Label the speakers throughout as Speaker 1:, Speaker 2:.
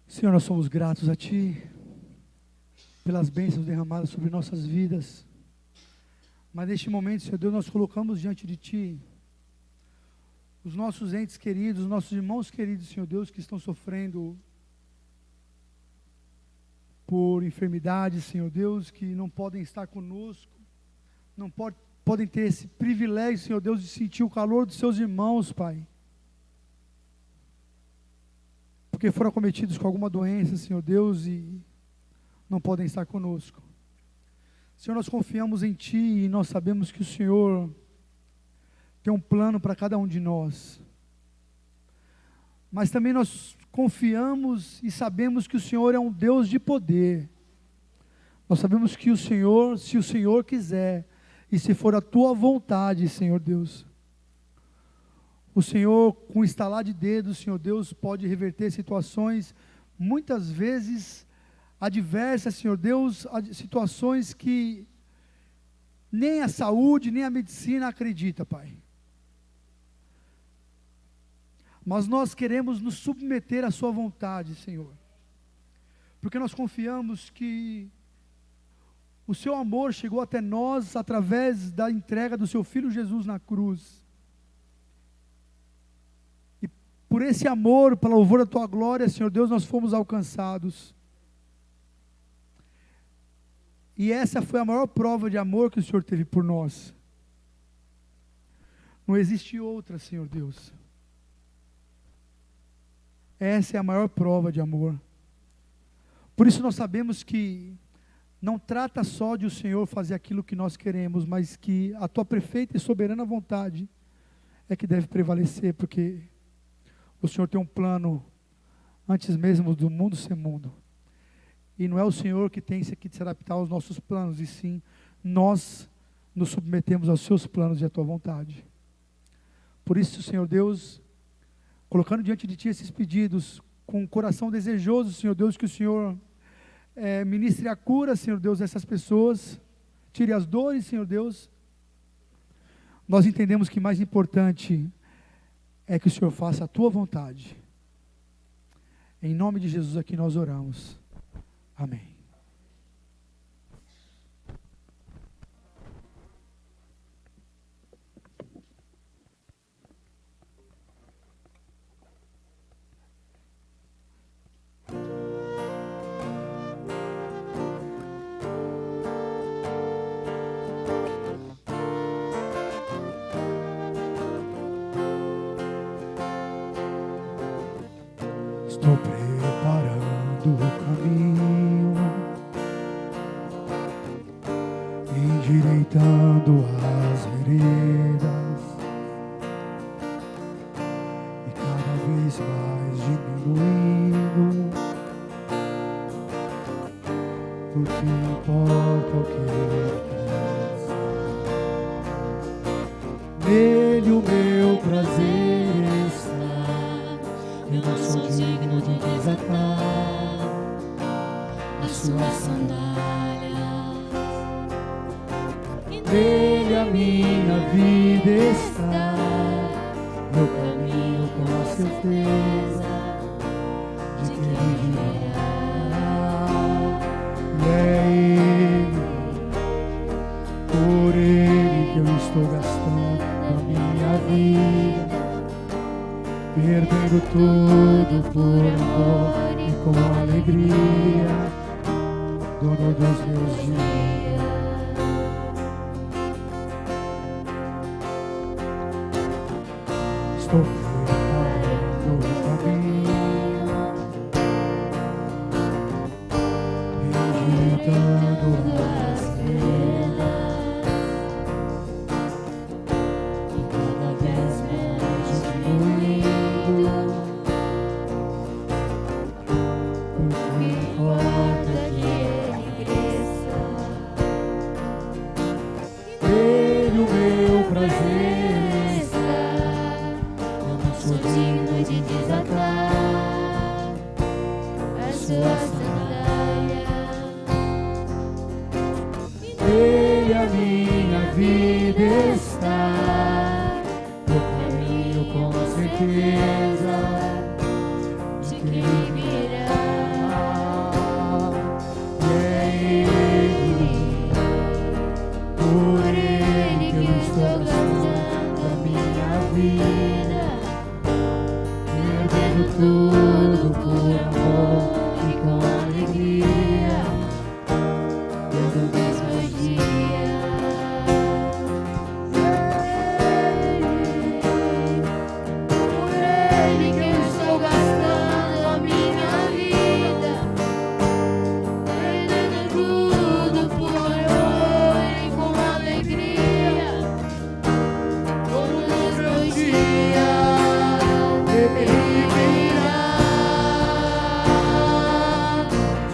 Speaker 1: Senhor, nós somos gratos a Ti pelas bênçãos derramadas sobre nossas vidas. Mas neste momento, Senhor Deus, nós colocamos diante de Ti os nossos entes queridos, os nossos irmãos queridos, Senhor Deus, que estão sofrendo por enfermidades, Senhor Deus, que não podem estar conosco, não podem ter esse privilégio, Senhor Deus, de sentir o calor dos seus irmãos, Pai. Porque foram acometidos com alguma doença, Senhor Deus, e não podem estar conosco. Senhor, nós confiamos em Ti e nós sabemos que o Senhor tem um plano para cada um de nós. Mas também nós confiamos e sabemos que o Senhor é um Deus de poder. Nós sabemos que o Senhor, se o Senhor quiser, e se for a Tua vontade, Senhor Deus, o Senhor, com estalar de dedos, Senhor Deus, pode reverter situações, muitas vezes adversas, Senhor Deus, situações que nem a saúde, nem a medicina acredita, Pai. Mas nós queremos nos submeter à Sua vontade, Senhor, porque nós confiamos que o Seu amor chegou até nós através da entrega do Seu Filho Jesus na cruz. E por esse amor, pelo louvor da Tua glória, Senhor Deus, nós fomos alcançados. E essa foi a maior prova de amor que o Senhor teve por nós. Não existe outra, Senhor Deus. Essa é a maior prova de amor. Por isso nós sabemos que não trata só de o Senhor fazer aquilo que nós queremos, mas que a Tua perfeita e soberana vontade é que deve prevalecer, porque o Senhor tem um plano antes mesmo do mundo ser mundo. E não é o Senhor que tem que se adaptar aos nossos planos, e sim, nós nos submetemos aos Seus planos e à Tua vontade. Por isso, Senhor Deus, colocando diante de Ti esses pedidos, com um coração desejoso, Senhor Deus, que o Senhor ministre a cura, Senhor Deus, dessas pessoas, tire as dores, Senhor Deus. Nós entendemos que mais importante é que o Senhor faça a Tua vontade. Em nome de Jesus aqui nós oramos. Amém. Estou preparando o caminho, endireitando as veredas, e cada vez mais diminuindo, porque importa o que Ele faz. Nele o meu prazer está, eu não sou digno de desatar as Suas sandálias. Nele a minha vida está, meu caminho com a certeza de que Ele virá. E é Ele, por Ele que eu estou gastando a minha vida, perdendo tudo por amor e com alegria, dono dos meus dias. Estou preparando o caminho, endireitando as veredas, e cada vez mais diminuindo, porque importa que Ele cresça. Nele o meu prazer está, eu não sou digno de desatar as Suas sandálias. Nele a minha vida está, meu caminho com a certeza de que Ele virá.
Speaker 2: tudo por amor e com alegria, todos os meus dias. Por Ele que eu estou gastando a minha vida, perdendo tudo por amor e com alegria, todos os meus dias. Ele virá,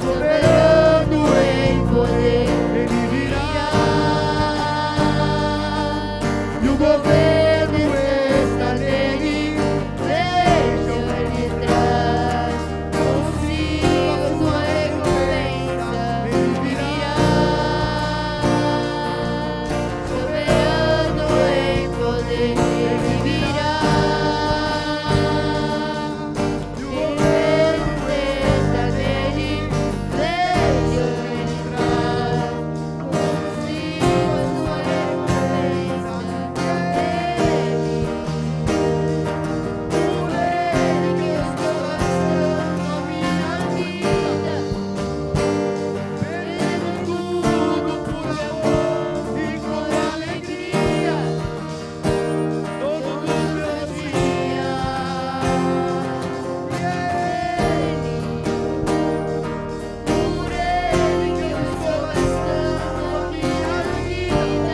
Speaker 2: soberano em poder. Ele virá, e o governo está nele. Vejam, ele traz consigo a sua recompensa. Ele virá, soberano em poder. Ele virá, e o governo está nele. Vejam, ele traz consigo a sua recompensa. Por Ele que eu estou gastando a minha vida, perdendo tudo por amor e com alegria, todos os meus dias. Por Ele que eu estou gastando a minha vida,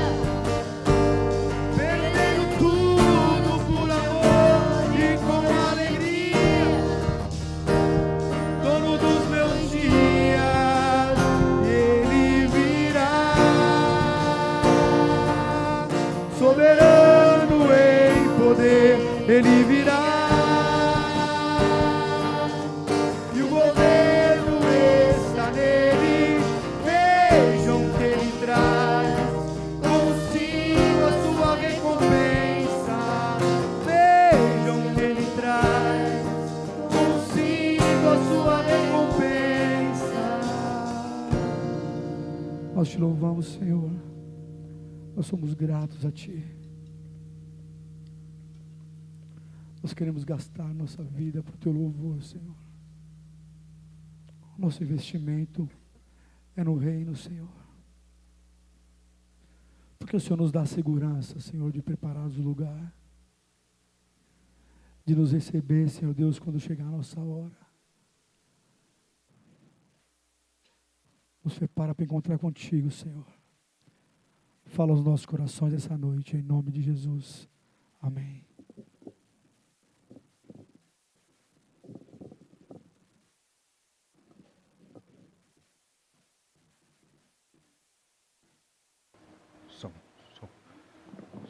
Speaker 2: perdendo tudo por amor e com alegria, todos os meus dias. Ele virá, soberano em poder. Ele virá, e o governo está nele. Vejam que ele traz consigo a sua recompensa. Vejam que ele traz consigo a sua recompensa.
Speaker 1: Nós te louvamos, Senhor. Nós somos gratos a Ti. Nós queremos gastar nossa vida para o Teu louvor, Senhor. Nosso investimento é no reino, Senhor. Porque o Senhor nos dá segurança, Senhor, de preparar o lugar, de nos receber, Senhor Deus, quando chegar a nossa hora. Nos prepara para encontrar contigo, Senhor. Fala aos nossos corações essa noite, em nome de Jesus. Amém.
Speaker 3: Som, som,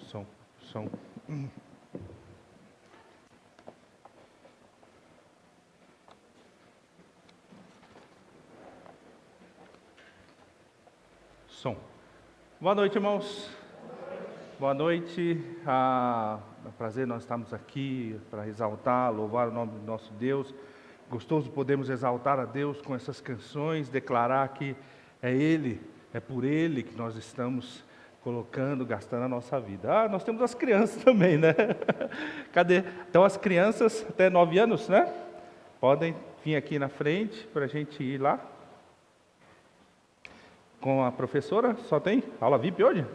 Speaker 3: som, som. Som. Boa noite, irmãos. Boa noite. É um prazer nós estamos aqui para exaltar, louvar o nome do nosso Deus. Gostoso podemos exaltar a Deus com essas canções, declarar que é Ele, é por Ele que nós estamos colocando, gastando a nossa vida. Nós temos as crianças também, né? Cadê? Então as crianças até 9 anos, né? Podem vir aqui na frente para a gente ir lá. Com a professora, só tem aula VIP hoje?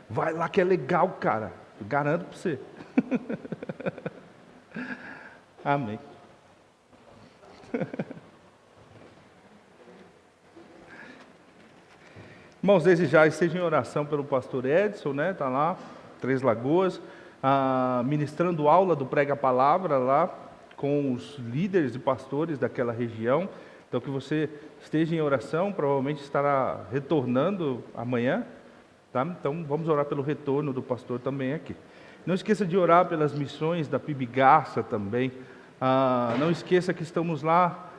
Speaker 3: Vai lá que é legal, cara. Eu garanto para você. Amém. Irmãos, desde já esteja em oração pelo pastor Edson, né? Está lá, Três Lagoas, ministrando aula do Prega Palavra lá, com os líderes e pastores daquela região. Então que você esteja em oração, provavelmente estará retornando amanhã, tá? Então vamos orar pelo retorno do pastor também aqui. Não esqueça de orar pelas missões da PIB Garça também. Não esqueça que estamos lá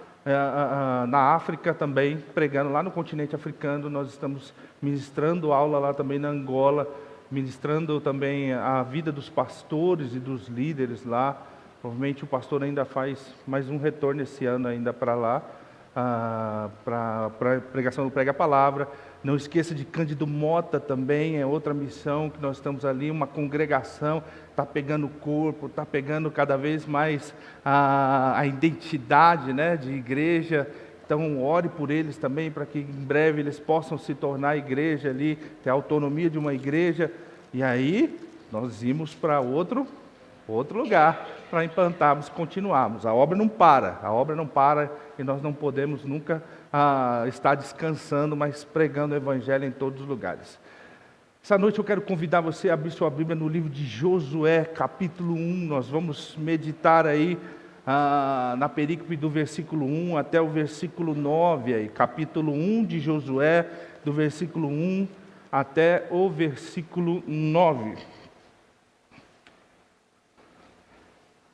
Speaker 3: na África também, pregando lá no continente africano. Nós estamos ministrando aula lá também na Angola, ministrando também a vida dos pastores e dos líderes lá. Provavelmente o pastor ainda faz mais um retorno esse ano ainda para lá, para a pregação do Prega a Palavra. Não esqueça de Cândido Mota também, é outra missão que nós estamos ali, uma congregação, está pegando corpo, está pegando cada vez mais a identidade, né, de igreja. Então ore por eles também, para que em breve eles possam se tornar igreja ali, ter a autonomia de uma igreja. E aí nós íamos para outro lugar, para implantarmos, continuarmos. A obra não para, e nós não podemos nunca estar descansando, mas pregando o Evangelho em todos os lugares. Essa noite eu quero convidar você a abrir sua Bíblia no livro de Josué, capítulo 1. Nós vamos meditar aí na perícope do versículo 1 até o versículo 9, aí, capítulo 1 de Josué, do versículo 1 até o versículo 9.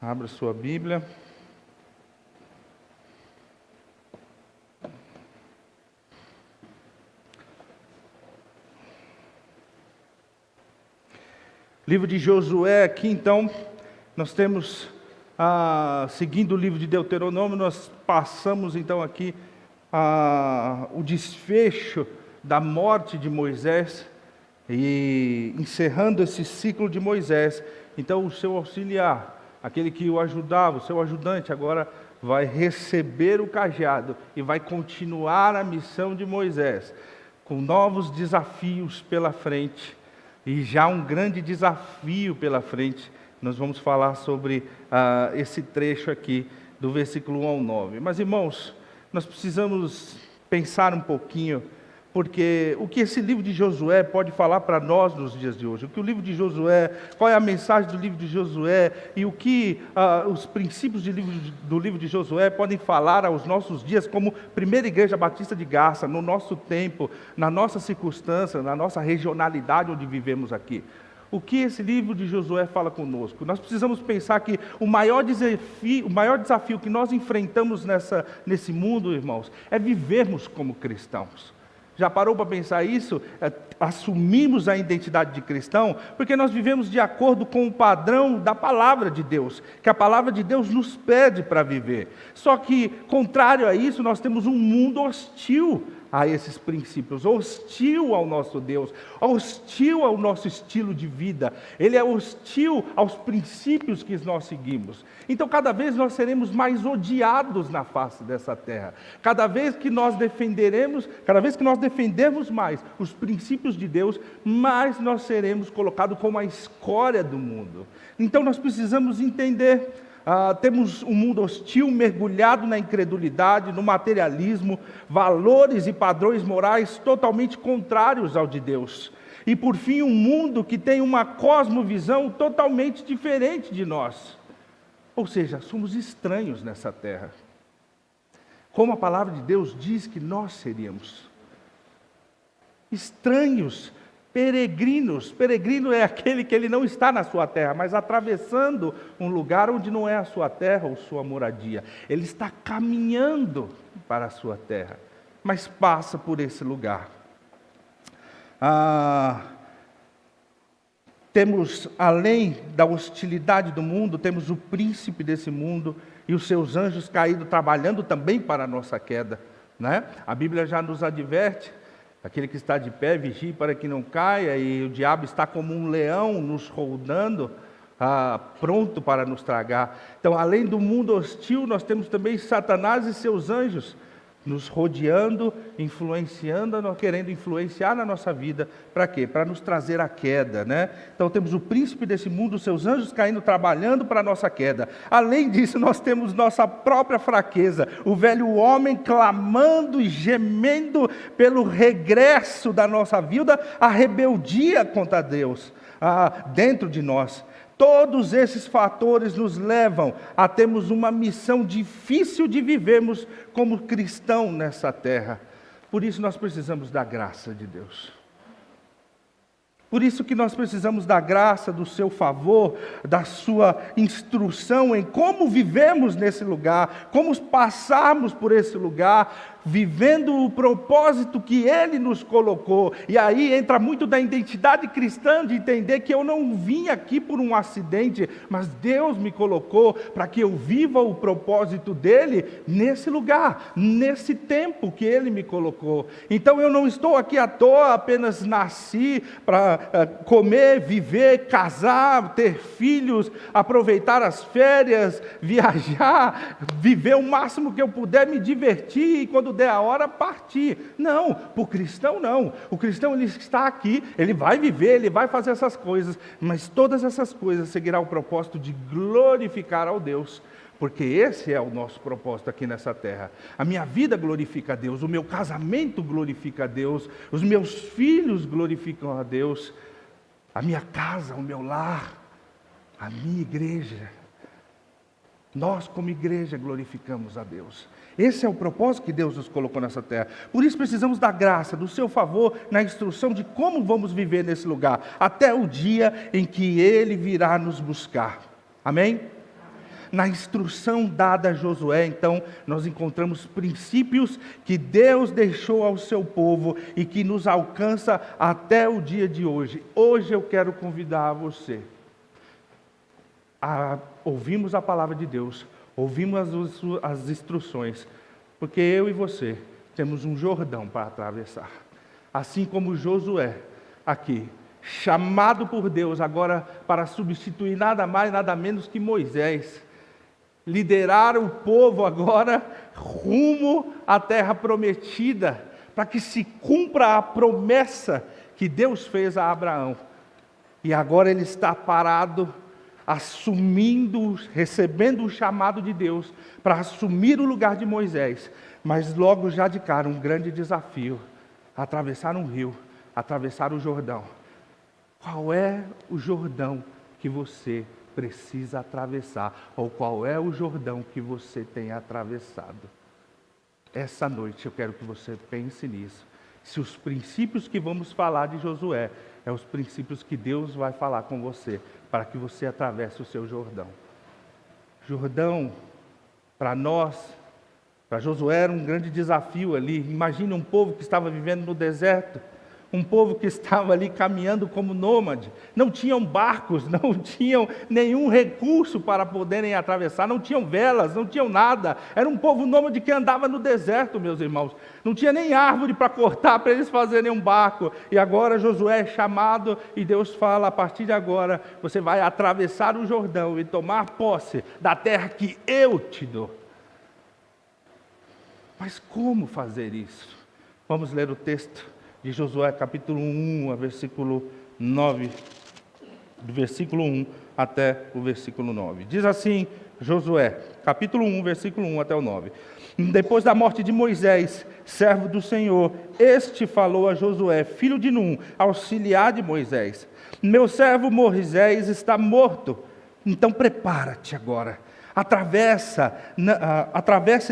Speaker 3: Abra sua Bíblia. Livro de Josué, aqui então, nós temos, seguindo o livro de Deuteronômio, nós passamos então aqui o desfecho da morte de Moisés, e encerrando esse ciclo de Moisés. Então o seu auxiliar, aquele que o ajudava, o seu ajudante, agora vai receber o cajado e vai continuar a missão de Moisés, com novos desafios pela frente. E já um grande desafio pela frente. Nós vamos falar sobre esse trecho aqui, do versículo 1 ao 9. Mas, irmãos, nós precisamos pensar um pouquinho, porque o que esse livro de Josué pode falar para nós nos dias de hoje? O que o livro de Josué, qual é a mensagem do livro de Josué, e o que os princípios do livro de Josué podem falar aos nossos dias, como Primeira Igreja Batista de Garça, no nosso tempo, na nossa circunstância, na nossa regionalidade onde vivemos aqui. O que esse livro de Josué fala conosco? Nós precisamos pensar que o maior desafio que nós enfrentamos nesse mundo, irmãos, é vivermos como cristãos. Já parou para pensar isso? Assumimos a identidade de cristão, porque nós vivemos de acordo com o padrão da palavra de Deus, que a palavra de Deus nos pede para viver. Só que, contrário a isso, nós temos um mundo hostil a esses princípios, hostil ao nosso Deus, hostil ao nosso estilo de vida. Ele é hostil aos princípios que nós seguimos. Então, cada vez nós seremos mais odiados na face dessa terra. Cada vez que nós defendermos mais os princípios de Deus, mais nós seremos colocados como a escória do mundo. Então, nós precisamos entender. Temos um mundo hostil, mergulhado na incredulidade, no materialismo, valores e padrões morais totalmente contrários ao de Deus. E por fim, um mundo que tem uma cosmovisão totalmente diferente de nós. Ou seja, somos estranhos nessa terra. Como a palavra de Deus diz que nós seríamos. Estranhos, peregrinos. Peregrino é aquele que ele não está na sua terra, mas atravessando um lugar onde não é a sua terra ou sua moradia. Ele está caminhando para a sua terra, mas passa por esse lugar. Temos, além da hostilidade do mundo, temos o príncipe desse mundo e os seus anjos caídos trabalhando também para a nossa queda, né? A Bíblia já nos adverte. Aquele que está de pé, vigie para que não caia, e o diabo está como um leão nos rondando, pronto para nos tragar. Então, além do mundo hostil, nós temos também Satanás e seus anjos, nos rodeando, influenciando, querendo influenciar na nossa vida. Para quê? Para nos trazer a queda, né? Então temos o príncipe desse mundo, seus anjos caindo, trabalhando para a nossa queda. Além disso, nós temos nossa própria fraqueza, o velho homem clamando e gemendo pelo regresso da nossa vida, a rebeldia contra Deus, dentro de nós. Todos esses fatores nos levam a termos uma missão difícil de vivermos como cristão nessa terra. Por isso nós precisamos da graça de Deus. Por isso que nós precisamos da graça, do seu favor, da sua instrução em como vivemos nesse lugar, como passarmos por esse lugar, vivendo o propósito que Ele nos colocou. E aí entra muito da identidade cristã, de entender que eu não vim aqui por um acidente, mas Deus me colocou para que eu viva o propósito dEle nesse lugar, nesse tempo que Ele me colocou. Então eu não estou aqui à toa, apenas nasci para comer, viver, casar, ter filhos, aproveitar as férias, viajar, viver o máximo que eu puder, me divertir e quando der a hora partir. Não, para o cristão não. O cristão, ele está aqui, ele vai viver, ele vai fazer essas coisas, mas todas essas coisas seguirá o propósito de glorificar ao Deus, porque esse é o nosso propósito aqui nessa terra. A minha vida glorifica a Deus, o meu casamento glorifica a Deus, os meus filhos glorificam a Deus, a minha casa, o meu lar, a minha igreja. Nós, como igreja, glorificamos a Deus. Esse é o propósito que Deus nos colocou nessa terra. Por isso precisamos da graça, do seu favor, na instrução de como vamos viver nesse lugar, até o dia em que Ele virá nos buscar. Amém? Na instrução dada a Josué, então, nós encontramos princípios que Deus deixou ao seu povo e que nos alcança até o dia de hoje. Hoje eu quero convidar você a ouvirmos a palavra de Deus, ouvimos as instruções, porque eu e você temos um Jordão para atravessar. Assim como Josué, aqui, chamado por Deus agora para substituir nada mais, nada menos que Moisés, liderar o povo agora rumo à terra prometida, para que se cumpra a promessa que Deus fez a Abraão. E agora ele está parado, assumindo, recebendo o chamado de Deus para assumir o lugar de Moisés, mas logo já de cara um grande desafio: atravessar um rio, atravessar o Jordão. Qual é o Jordão que você precisa atravessar? Ou qual é o Jordão que você tem atravessado? Essa noite eu quero que você pense nisso. Se os princípios que vamos falar de Josué é os princípios que Deus vai falar com você, para que você atravesse o seu Jordão. Jordão, para nós, para Josué era um grande desafio ali. Imagina um povo que estava vivendo no deserto, um povo que estava ali caminhando como nômade, não tinham barcos, não tinham nenhum recurso para poderem atravessar, não tinham velas, não tinham nada, era um povo nômade que andava no deserto, meus irmãos, não tinha nem árvore para cortar para eles fazerem um barco. E agora Josué é chamado e Deus fala: a partir de agora você vai atravessar o Jordão e tomar posse da terra que eu te dou. Mas como fazer isso? Vamos ler o texto de Josué, capítulo 1, versículo 9, do versículo 1 até o versículo 9. Diz assim, Josué, capítulo 1, versículo 1 até o 9. Depois da morte de Moisés, servo do Senhor, este falou a Josué, filho de Num, auxiliar de Moisés: meu servo Moisés está morto, então prepara-te agora, atravessa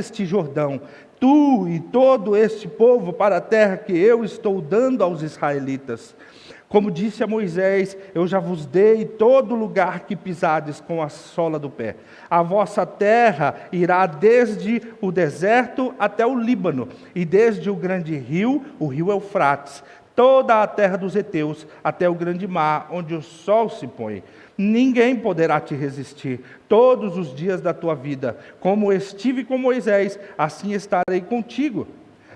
Speaker 3: este Jordão, tu e todo este povo, para a terra que eu estou dando aos israelitas. Como disse a Moisés, eu já vos dei todo lugar que pisades com a sola do pé. A vossa terra irá desde o deserto até o Líbano, e desde o grande rio, o rio Eufrates, toda a terra dos heteus, até o grande mar, onde o sol se põe. Ninguém poderá te resistir todos os dias da tua vida. Como estive com Moisés, assim estarei contigo.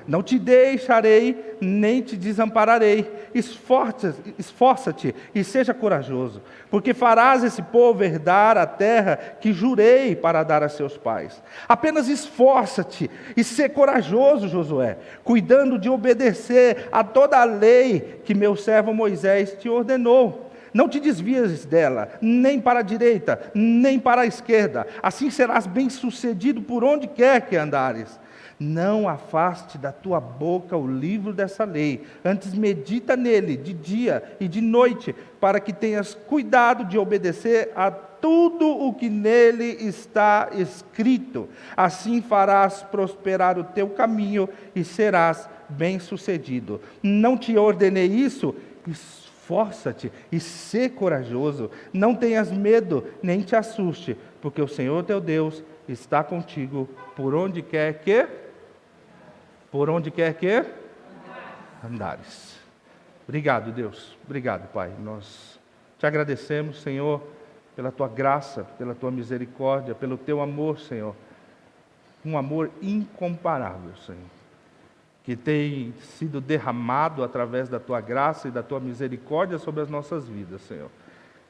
Speaker 3: Não te deixarei, nem te desampararei. Esforça-te e seja corajoso, porque farás esse povo herdar a terra que jurei para dar a seus pais. Apenas esforça-te e ser corajoso, Josué, cuidando de obedecer a toda a lei que meu servo Moisés te ordenou. Não te desvies dela, nem para a direita, nem para a esquerda. Assim serás bem-sucedido por onde quer que andares. Não afaste da tua boca o livro dessa lei, antes medita nele de dia e de noite, para que tenhas cuidado de obedecer a tudo o que nele está escrito. Assim farás prosperar o teu caminho e serás bem-sucedido. Não te ordenei isso? Esforça-te e sê corajoso. Não tenhas medo, nem te assuste, porque o Senhor teu Deus está contigo por onde quer que... por onde quer que andares. Obrigado, Deus. Obrigado, Pai. Nós te agradecemos, Senhor, pela tua graça, pela tua misericórdia, pelo teu amor, Senhor. Um amor incomparável, Senhor, que tem sido derramado através da tua graça e da tua misericórdia sobre as nossas vidas, Senhor.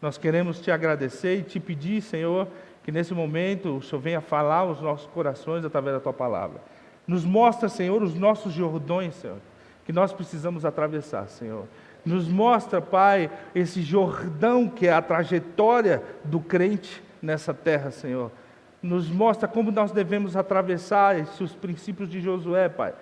Speaker 3: Nós queremos te agradecer e te pedir, Senhor, que nesse momento o Senhor venha falar aos nossos corações através da tua palavra. Nos mostra, Senhor, os nossos Jordões, Senhor, que nós precisamos atravessar, Senhor. Nos mostra, Pai, esse Jordão que é a trajetória do crente nessa terra, Senhor. Nos mostra como nós devemos atravessar esses princípios de Josué, Pai.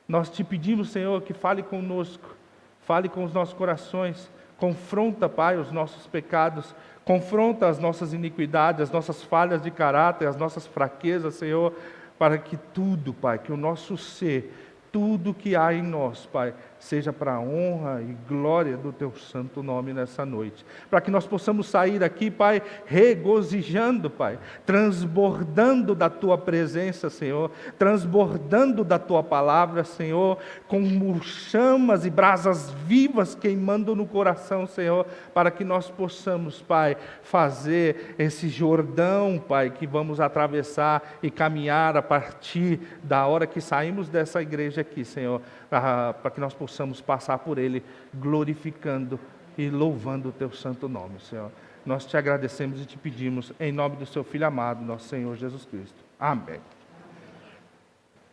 Speaker 3: Nós te pedimos, Senhor, que fale conosco, fale com os nossos corações, confronta, Pai, os nossos pecados, confronta as nossas iniquidades, as nossas falhas de caráter, as nossas fraquezas, Senhor, para que tudo, Pai, que o nosso ser, tudo que há em nós, Pai, seja para a honra e glória do Teu santo nome nessa noite. Para que nós possamos sair daqui, Pai, regozijando, Pai, transbordando da Tua presença, Senhor, transbordando da Tua palavra, Senhor, como chamas e brasas vivas queimando no coração, Senhor, para que nós possamos, Pai, fazer esse Jordão, Pai, que vamos atravessar e caminhar a partir da hora que saímos dessa igreja aqui, Senhor, para que nós possamos passar por ele, glorificando e louvando o Teu santo nome, Senhor. Nós te agradecemos e te pedimos, em nome do Seu Filho amado, nosso Senhor Jesus Cristo. Amém.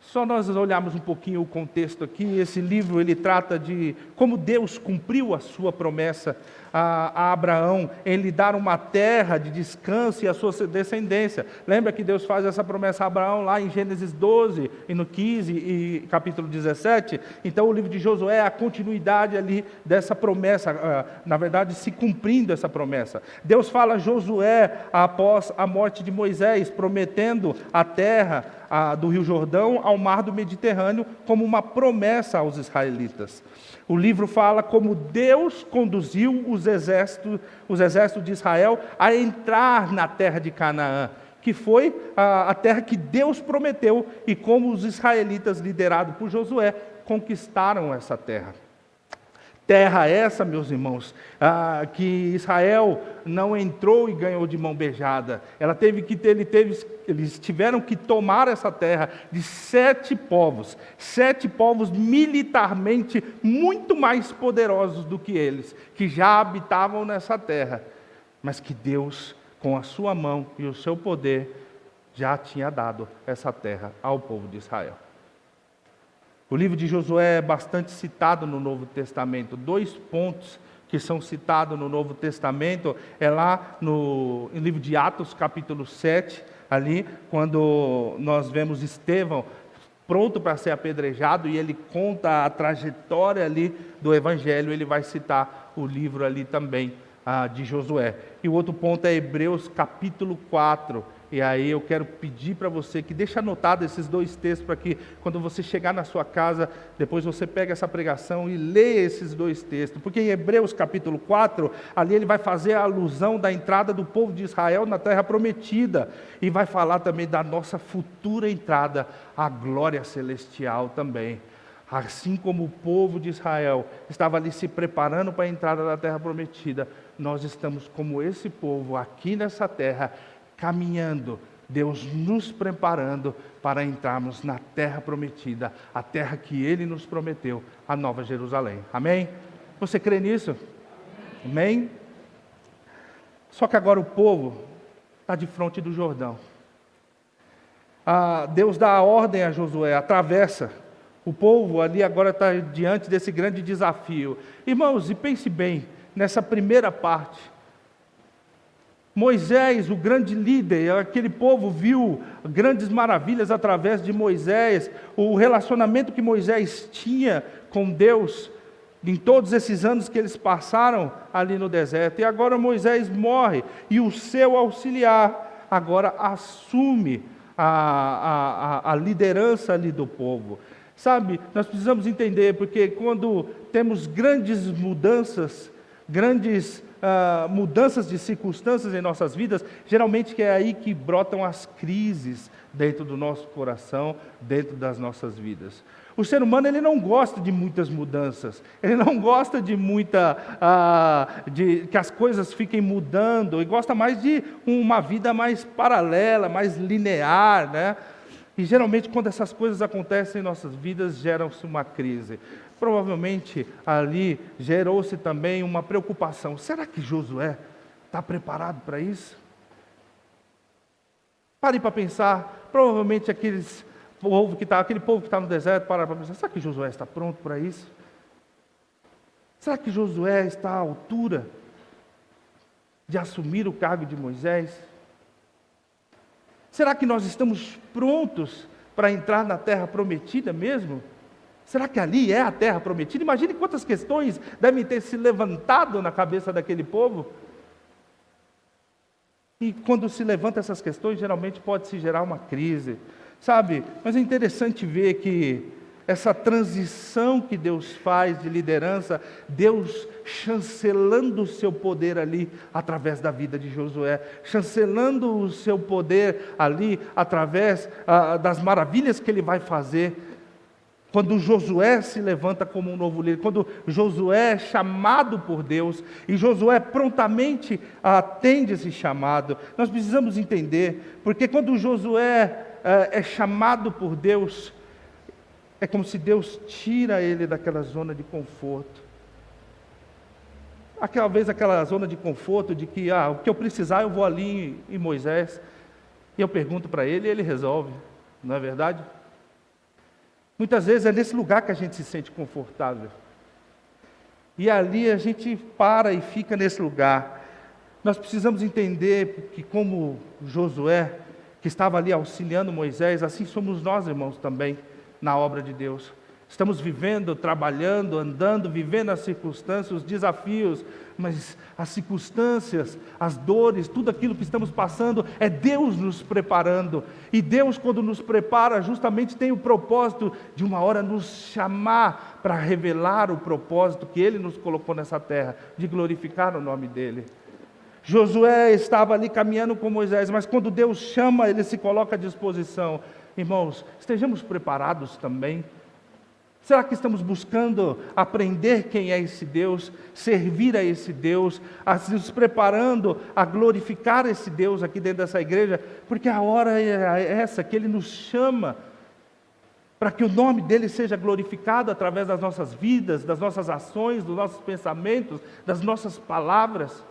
Speaker 3: Só nós olharmos um pouquinho o contexto aqui, esse livro ele trata de como Deus cumpriu a sua promessa a Abraão, em lhe dar uma terra de descanso e a sua descendência. Lembra que Deus faz essa promessa a Abraão lá em Gênesis 12, e no 15 e capítulo 17? Então o livro de Josué é a continuidade ali dessa promessa, na verdade se cumprindo essa promessa. Deus fala a Josué após a morte de Moisés, prometendo a terra do Rio Jordão ao mar do Mediterrâneo como uma promessa aos israelitas. O livro fala como Deus conduziu os exércitos de Israel a entrar na terra de Canaã, que foi a terra que Deus prometeu, e como os israelitas, liderados por Josué, conquistaram essa terra. Terra essa, meus irmãos, que Israel não entrou e ganhou de mão beijada. Eles tiveram que tomar essa terra de 7 povos militarmente muito mais poderosos do que eles, que já habitavam nessa terra, mas que Deus, com a sua mão e o seu poder, já tinha dado essa terra ao povo de Israel. O livro de Josué é bastante citado no Novo Testamento. 2 pontos que são citados no Novo Testamento é lá no livro de Atos, capítulo 7, ali, quando nós vemos Estevão pronto para ser apedrejado, e ele conta a trajetória ali do Evangelho. Ele vai citar o livro ali também de Josué. E o outro ponto é Hebreus, capítulo 4. E aí eu quero pedir para você que deixe anotado esses 2 textos, para que quando você chegar na sua casa, depois você pega essa pregação e lê esses 2 textos. Porque em Hebreus capítulo 4, ali ele vai fazer a alusão da entrada do povo de Israel na terra prometida. E vai falar também da nossa futura entrada à glória celestial também. Assim como o povo de Israel estava ali se preparando para a entrada da terra prometida, nós estamos como esse povo aqui nessa terra, caminhando, Deus nos preparando para entrarmos na terra prometida, a terra que Ele nos prometeu, a Nova Jerusalém. Amém? Você crê nisso? Amém? Só que agora o povo está de frente do Jordão. Deus dá a ordem a Josué, atravessa. O povo ali agora está diante desse grande desafio. Irmãos, e pense bem, nessa primeira parte, Moisés, o grande líder, aquele povo viu grandes maravilhas através de Moisés, o relacionamento que Moisés tinha com Deus, em todos esses anos que eles passaram ali no deserto. E agora Moisés morre, e o seu auxiliar agora assume a liderança ali do povo. Sabe, nós precisamos entender, porque quando temos grandes mudanças, grandes mudanças de circunstâncias em nossas vidas, geralmente que é aí que brotam as crises dentro do nosso coração, dentro das nossas vidas. O ser humano, ele não gosta de muitas mudanças, ele não gosta de que as coisas fiquem mudando, ele gosta mais de uma vida mais paralela, mais linear, né? E geralmente quando essas coisas acontecem em nossas vidas, gera-se uma crise. Provavelmente ali gerou-se também uma preocupação. Será que Josué está preparado para isso? Pare para pensar, provavelmente aquele povo que está no deserto, para pensar, será que Josué está pronto para isso? Será que Josué está à altura de assumir o cargo de Moisés? Será que nós estamos prontos para entrar na terra prometida mesmo? Será que ali é a terra prometida? Imagine quantas questões devem ter se levantado na cabeça daquele povo. E quando se levantam essas questões, geralmente pode-se gerar uma crise. Sabe, mas é interessante ver que essa transição que Deus faz de liderança, Deus chancelando o seu poder ali através da vida de Josué, chancelando o seu poder ali através das maravilhas que ele vai fazer, quando Josué se levanta como um novo líder, quando Josué é chamado por Deus, e Josué prontamente atende esse chamado. Nós precisamos entender, porque quando Josué é chamado por Deus, é como se Deus tira ele daquela zona de conforto. Aquela zona de conforto de que, o que eu precisar eu vou ali em Moisés, e eu pergunto para ele e ele resolve, não é verdade? Muitas vezes é nesse lugar que a gente se sente confortável. E ali a gente para e fica nesse lugar. Nós precisamos entender que como Josué, que estava ali auxiliando Moisés, assim somos nós, irmãos, também, na obra de Deus. Estamos vivendo, trabalhando, andando, vivendo as circunstâncias, os desafios, mas as circunstâncias, as dores, tudo aquilo que estamos passando, é Deus nos preparando. E Deus, quando nos prepara, justamente tem o propósito de uma hora nos chamar para revelar o propósito que Ele nos colocou nessa terra, de glorificar o nome dEle. Josué estava ali caminhando com Moisés, mas quando Deus chama, ele se coloca à disposição. Irmãos, estejamos preparados também. Será que estamos buscando aprender quem é esse Deus, servir a esse Deus, nos preparando a glorificar esse Deus aqui dentro dessa igreja? Porque a hora é essa, que Ele nos chama para que o nome dEle seja glorificado através das nossas vidas, das nossas ações, dos nossos pensamentos, das nossas palavras.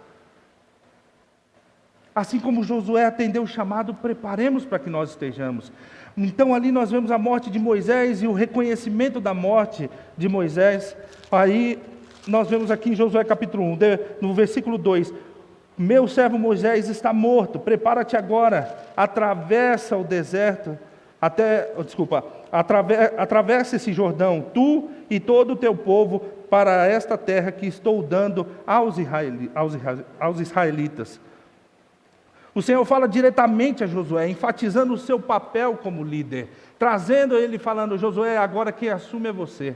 Speaker 3: Assim como Josué atendeu o chamado, preparemos para que nós estejamos. Então ali nós vemos a morte de Moisés e o reconhecimento da morte de Moisés. Aí nós vemos aqui em Josué capítulo 1, no versículo 2. Meu servo Moisés está morto, prepara-te agora, atravessa o deserto, atravessa esse Jordão, tu e todo o teu povo, para esta terra que estou dando aos israelitas. O Senhor fala diretamente a Josué, enfatizando o seu papel como líder, trazendo ele falando, Josué, agora quem assume é você.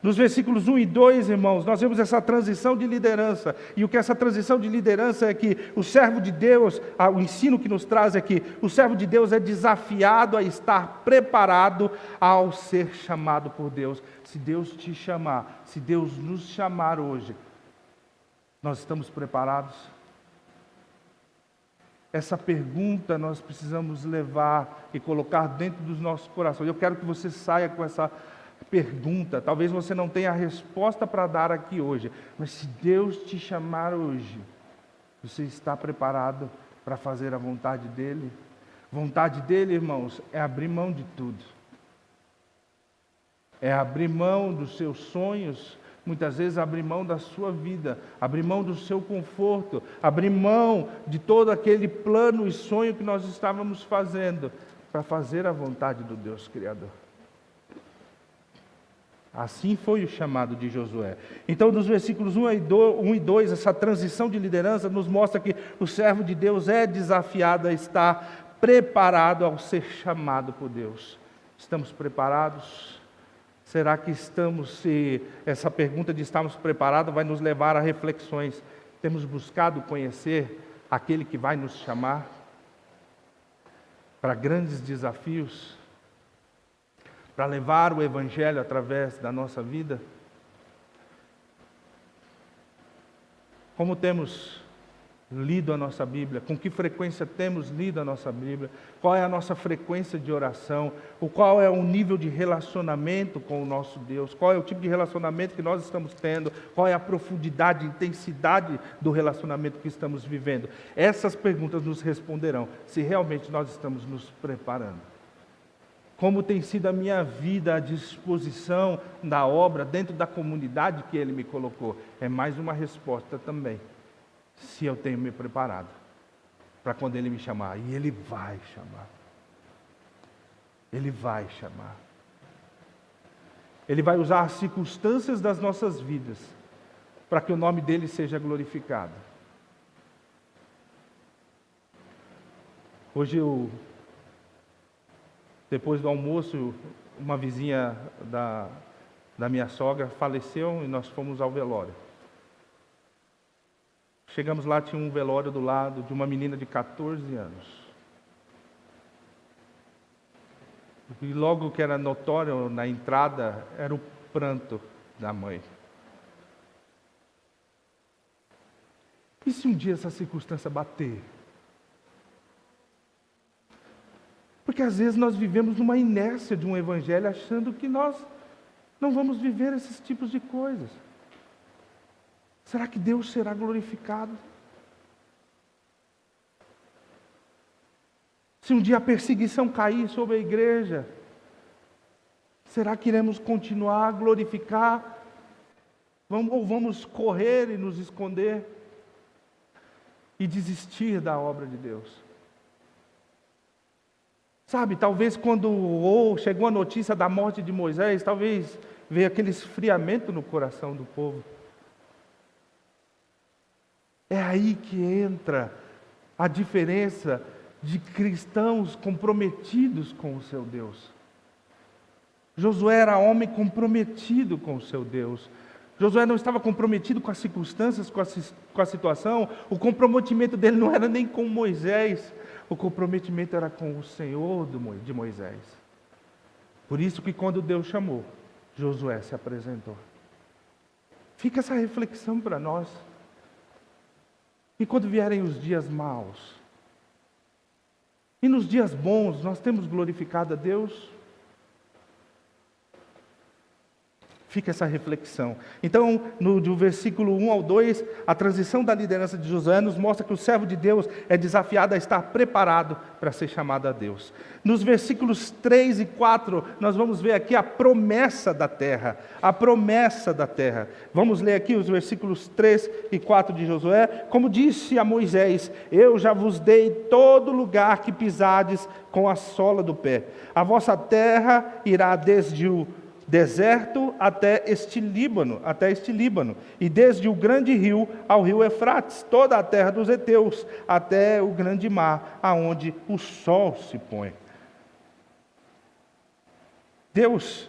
Speaker 3: Nos versículos 1 e 2, irmãos, nós vemos essa transição de liderança, e o que essa transição de liderança é que o servo de Deus, o ensino que nos traz é que o servo de Deus é desafiado a estar preparado ao ser chamado por Deus. Se Deus te chamar, se Deus nos chamar hoje, nós estamos preparados? Essa pergunta nós precisamos levar e colocar dentro dos nossos corações. Eu quero que você saia com essa pergunta. Talvez você não tenha a resposta para dar aqui hoje, mas se Deus te chamar hoje, você está preparado para fazer a vontade dEle? Vontade dEle, irmãos, é abrir mão de tudo. É abrir mão dos seus sonhos, muitas vezes abrir mão da sua vida, abrir mão do seu conforto, abrir mão de todo aquele plano e sonho que nós estávamos fazendo, para fazer a vontade do Deus Criador. Assim foi o chamado de Josué. Então, nos versículos 1 e 2, essa transição de liderança nos mostra que o servo de Deus é desafiado a estar preparado ao ser chamado por Deus. Estamos preparados? Será que estamos, se essa pergunta de estarmos preparados vai nos levar a reflexões? Temos buscado conhecer aquele que vai nos chamar para grandes desafios, para levar o Evangelho através da nossa vida? Como temos lido a nossa Bíblia? Com que frequência temos lido a nossa Bíblia? Qual é a nossa frequência de oração? Qual é o nível de relacionamento com o nosso Deus? Qual é o tipo de relacionamento que nós estamos tendo? Qual é a profundidade, intensidade do relacionamento que estamos vivendo? Essas perguntas nos responderão se realmente nós estamos nos preparando. Como tem sido a minha vida à disposição da obra dentro da comunidade que Ele me colocou? É mais uma resposta também. Se eu tenho me preparado para quando Ele me chamar. E Ele vai chamar. Ele vai chamar. Ele vai usar as circunstâncias das nossas vidas para que o nome dEle seja glorificado. Hoje depois do almoço, uma vizinha da minha sogra faleceu e nós fomos ao velório. Chegamos lá, tinha um velório do lado de uma menina de 14 anos. E logo que era notório na entrada, era o pranto da mãe. E se um dia essa circunstância bater? Porque às vezes nós vivemos numa inércia de um evangelho, achando que nós não vamos viver esses tipos de coisas. Será que Deus será glorificado? Se um dia a perseguição cair sobre a igreja, será que iremos continuar a glorificar? Ou vamos correr e nos esconder e desistir da obra de Deus? Sabe, talvez quando chegou a notícia da morte de Moisés, talvez veio aquele esfriamento no coração do povo. É aí que entra a diferença de cristãos comprometidos com o seu Deus. Josué era homem comprometido com o seu Deus. Josué não estava comprometido com as circunstâncias, com a situação. O comprometimento dele não era nem com Moisés. O comprometimento era com o Senhor de Moisés. Por isso que quando Deus chamou, Josué se apresentou. Fica essa reflexão para nós. E quando vierem os dias maus? E nos dias bons, nós temos glorificado a Deus? Fica essa reflexão. Então, do versículo 1 ao 2, a transição da liderança de Josué nos mostra que o servo de Deus é desafiado a estar preparado para ser chamado a Deus. Nos versículos 3 e 4, nós vamos ver aqui a promessa da terra. A promessa da terra. Vamos ler aqui os versículos 3 e 4 de Josué. Como disse a Moisés: eu já vos dei todo lugar que pisades com a sola do pé. A vossa terra irá desde o deserto até este Líbano, e desde o grande rio ao rio Eufrates, toda a terra dos heteus, até o grande mar, aonde o sol se põe. Deus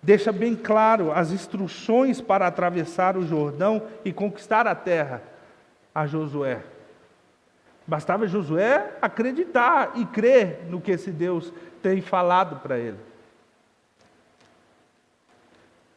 Speaker 3: deixa bem claro as instruções para atravessar o Jordão e conquistar a terra a Josué. Bastava Josué acreditar e crer no que esse Deus tem falado para ele.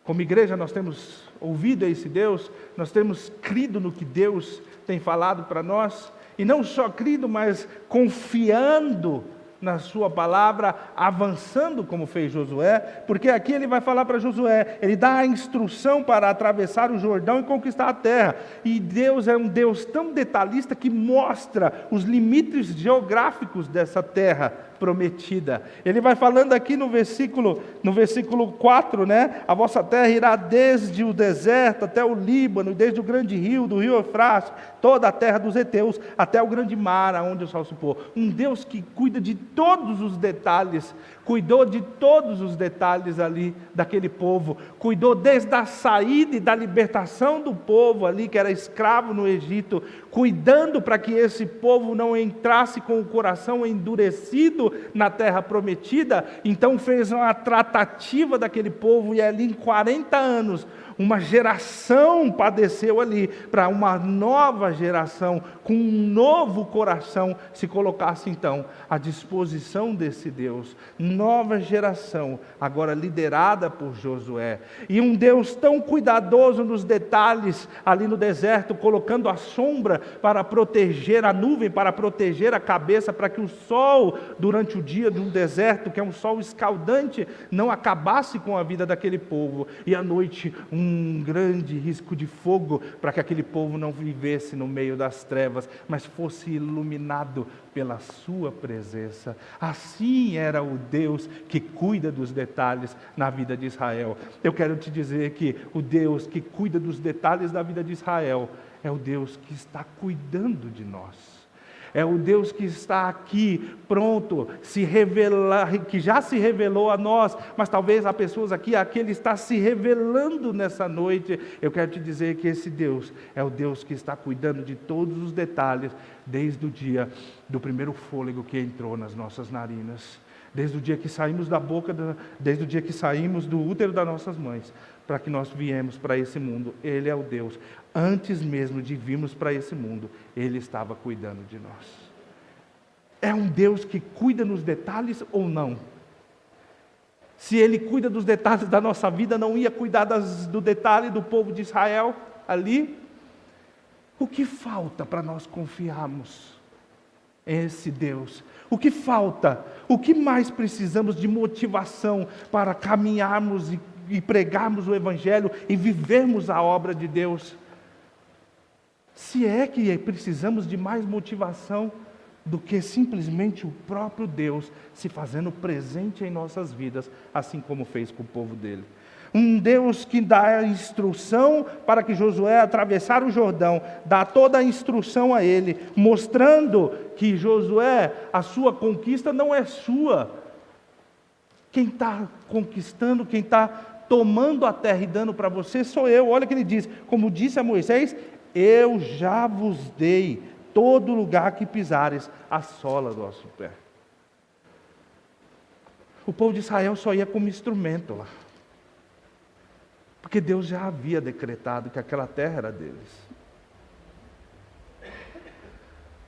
Speaker 3: Como igreja, nós temos ouvido a esse Deus, nós temos crido no que Deus tem falado para nós, e não só crido, mas confiando na sua palavra, avançando como fez Josué, porque aqui ele vai falar para Josué, ele dá a instrução para atravessar o Jordão e conquistar a terra, e Deus é um Deus tão detalhista que mostra os limites geográficos dessa terra prometida. Ele vai falando aqui no versículo 4, né? A vossa terra irá desde o deserto até o Líbano, desde o grande rio, do rio Eufrates, toda a terra dos heteus, até o grande mar, aonde o sol se pôr. Um Deus que cuida de todos os detalhes, cuidou de todos os detalhes ali daquele povo, cuidou desde a saída e da libertação do povo ali, que era escravo no Egito, cuidando para que esse povo não entrasse com o coração endurecido entrando na terra prometida, então fez uma tratativa daquele povo, e ali em 40 anos, uma geração padeceu ali, para uma nova geração, com um novo coração, se colocasse então à disposição desse Deus. Nova geração, agora liderada por Josué. E um Deus tão cuidadoso nos detalhes, ali no deserto, colocando a sombra para proteger a nuvem, para proteger a cabeça, para que o sol, durante o dia de um deserto, que é um sol escaldante, não acabasse com a vida daquele povo. E à noite, um grande risco de fogo, para que aquele povo não vivesse no meio das trevas, mas fosse iluminado pela sua presença. Assim era o Deus que cuida dos detalhes na vida de Israel. Eu quero te dizer que o Deus que cuida dos detalhes da vida de Israel é o Deus que está cuidando de nós. É o Deus que está aqui, pronto, se revelar, que já se revelou a nós, mas talvez há pessoas aqui, aquele está se revelando nessa noite. Eu quero te dizer que esse Deus é o Deus que está cuidando de todos os detalhes, desde o dia do primeiro fôlego que entrou nas nossas narinas, desde o dia que saímos desde o dia que saímos do útero das nossas mães, para que nós viemos para esse mundo. Ele é o Deus. Antes mesmo de virmos para esse mundo, Ele estava cuidando de nós. É um Deus que cuida nos detalhes ou não? Se Ele cuida dos detalhes da nossa vida, não ia cuidar do detalhe do povo de Israel ali? O que falta para nós confiarmos em esse Deus? O que falta? O que mais precisamos de motivação para caminharmos e pregarmos o Evangelho e vivermos a obra de Deus? Se é que precisamos de mais motivação do que simplesmente o próprio Deus se fazendo presente em nossas vidas, assim como fez com o povo dele. Um Deus que dá a instrução para que Josué atravessar o Jordão, dá toda a instrução a ele, mostrando que Josué, a sua conquista não é sua. Quem está conquistando, quem está tomando a terra e dando para você sou eu. Olha o que ele diz, como disse a Moisés: eu já vos dei todo lugar que pisares a sola do vosso pé. O povo de Israel só ia como instrumento lá, porque Deus já havia decretado que aquela terra era deles.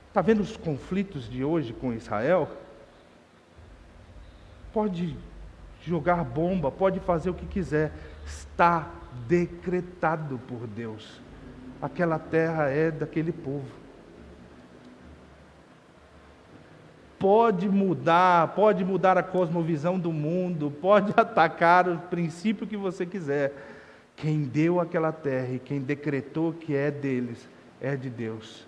Speaker 3: Está vendo os conflitos de hoje com Israel? Pode jogar bomba, pode fazer o que quiser, está decretado por Deus. Aquela terra é daquele povo. Pode mudar a cosmovisão do mundo, pode atacar o princípio que você quiser. Quem deu aquela terra e quem decretou que é deles, é de Deus.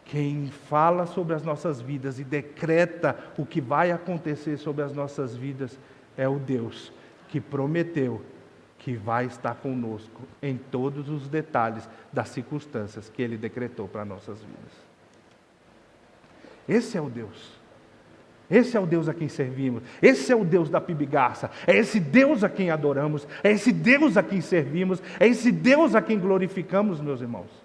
Speaker 3: Quem fala sobre as nossas vidas e decreta o que vai acontecer sobre as nossas vidas, é o Deus que prometeu que vai estar conosco em todos os detalhes das circunstâncias que Ele decretou para nossas vidas. Esse é o Deus. Esse é o Deus a quem servimos. Esse é o Deus da Pibigarça. É esse Deus a quem adoramos. É esse Deus a quem servimos. É esse Deus a quem glorificamos, meus irmãos.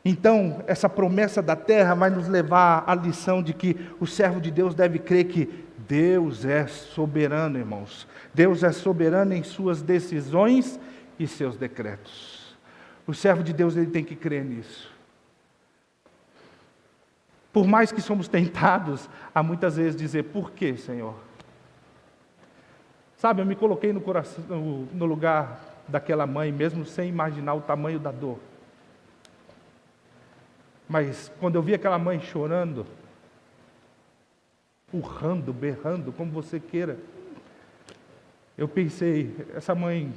Speaker 3: Então, essa promessa da terra vai nos levar à lição de que o servo de Deus deve crer que Deus é soberano, irmãos. Deus é soberano em suas decisões e seus decretos. O servo de Deus, ele tem que crer nisso. Por mais que somos tentados a muitas vezes dizer: por quê, Senhor? Sabe, eu me coloquei no lugar daquela mãe, mesmo sem imaginar o tamanho da dor. Mas quando eu vi aquela mãe chorando, urrando, berrando, como você queira, eu pensei, essa mãe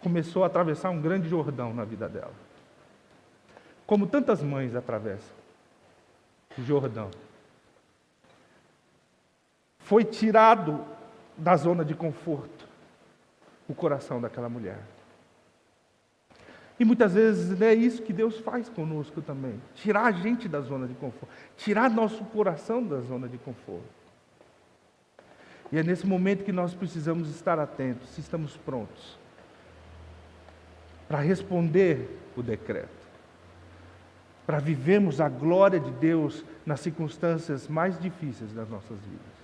Speaker 3: começou a atravessar um grande Jordão na vida dela. Como tantas mães atravessam o Jordão. Foi tirado da zona de conforto o coração daquela mulher. E muitas vezes é isso que Deus faz conosco também. Tirar a gente da zona de conforto. Tirar nosso coração da zona de conforto. E é nesse momento que nós precisamos estar atentos, se estamos prontos para responder o decreto. para vivermos a glória de Deus nas circunstâncias mais difíceis das nossas vidas.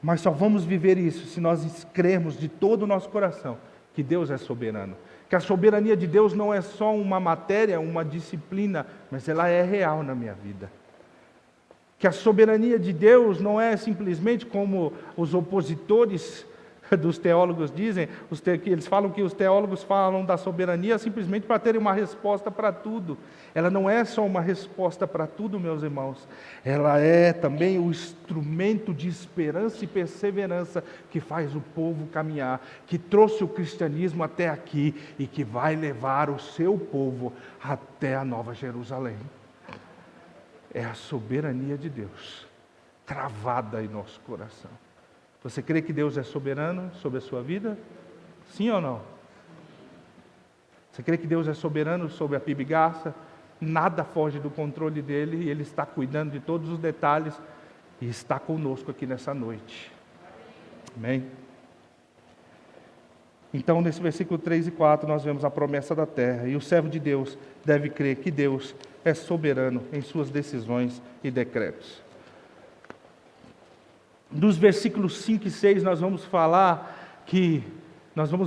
Speaker 3: Mas só vamos viver isso se nós crermos de todo o nosso coração que Deus é soberano. Que a soberania de Deus não é só uma matéria, uma disciplina, mas ela é real na minha vida. Que a soberania de Deus não é simplesmente como os opositores dos teólogos dizem, que eles falam que os teólogos falam da soberania simplesmente para terem uma resposta para tudo. Ela não é só uma resposta para tudo, meus irmãos. Ela é também o instrumento de esperança e perseverança que faz o povo caminhar, que trouxe o cristianismo até aqui e que vai levar o seu povo até a Nova Jerusalém. É a soberania de Deus, cravada em nosso coração. Você crê que Deus é soberano sobre a sua vida? Sim ou não? Você crê que Deus é soberano sobre a PIB Garça? Nada foge do controle dele, e Ele está cuidando de todos os detalhes e está conosco aqui nessa noite. Amém? Então, nesse versículo 3 e 4, nós vemos a promessa da terra, e o servo de Deus deve crer que Deus é soberano em suas decisões e decretos. Dos versículos 5 e 6 nós vamos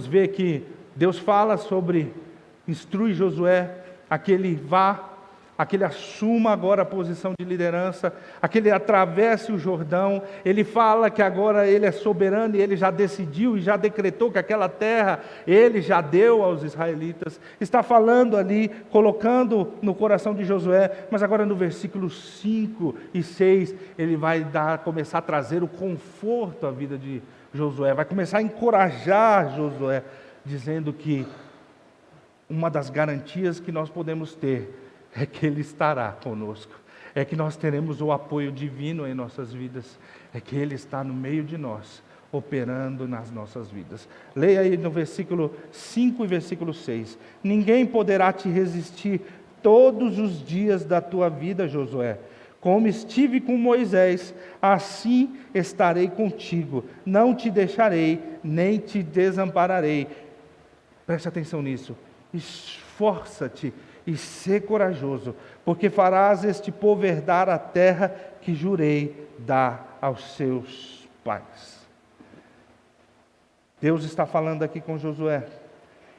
Speaker 3: ver que Deus fala sobre, instrui Josué a que ele vá, a que ele assuma agora a posição de liderança, a que ele atravesse o Jordão. Ele fala que agora ele é soberano e ele já decidiu e já decretou que aquela terra ele já deu aos israelitas. Está falando ali, colocando no coração de Josué, mas agora no versículo 5 e 6, ele vai começar a trazer o conforto à vida de Josué, vai começar a encorajar Josué, dizendo que uma das garantias que nós podemos ter é que Ele estará conosco, é que nós teremos o apoio divino em nossas vidas, é que Ele está no meio de nós, operando nas nossas vidas. Leia aí no versículo 5 e versículo 6. Ninguém poderá te resistir todos os dias da tua vida, Josué. Como estive com Moisés, assim estarei contigo. Não te deixarei, nem te desampararei. Preste atenção nisso. Esforça-te e ser corajoso, porque farás este povo herdar a terra que jurei dar aos seus pais. Deus está falando aqui com Josué.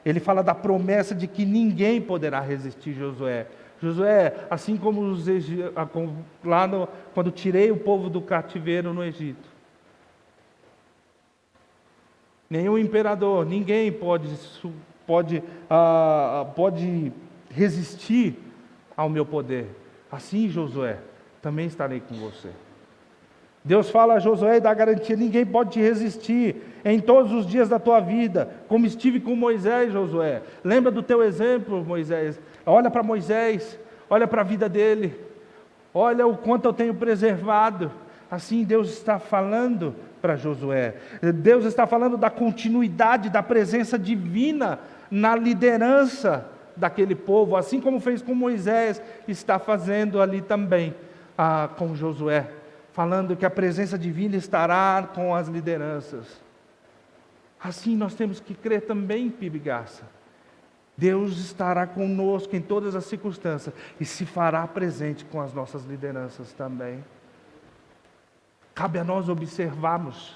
Speaker 3: Ele fala da promessa de que ninguém poderá resistir Josué. Josué, assim como quando tirei o povo do cativeiro no Egito. Nenhum imperador, ninguém pode resistir ao meu poder. Assim, Josué, também estarei com você. Deus fala a Josué e dá garantia: ninguém pode te resistir em todos os dias da tua vida, como estive com Moisés, Josué. Lembra do teu exemplo, Moisés? Olha para Moisés, olha para a vida dele, olha o quanto eu tenho preservado. Assim Deus está falando para Josué. Deus está falando da continuidade da presença divina na liderança daquele povo, assim como fez com Moisés, está fazendo ali também com Josué, falando que a presença divina estará com as lideranças. Assim nós temos que crer também, PIB Garça. Deus estará conosco em todas as circunstâncias e se fará presente com as nossas lideranças também. Cabe a nós observarmos.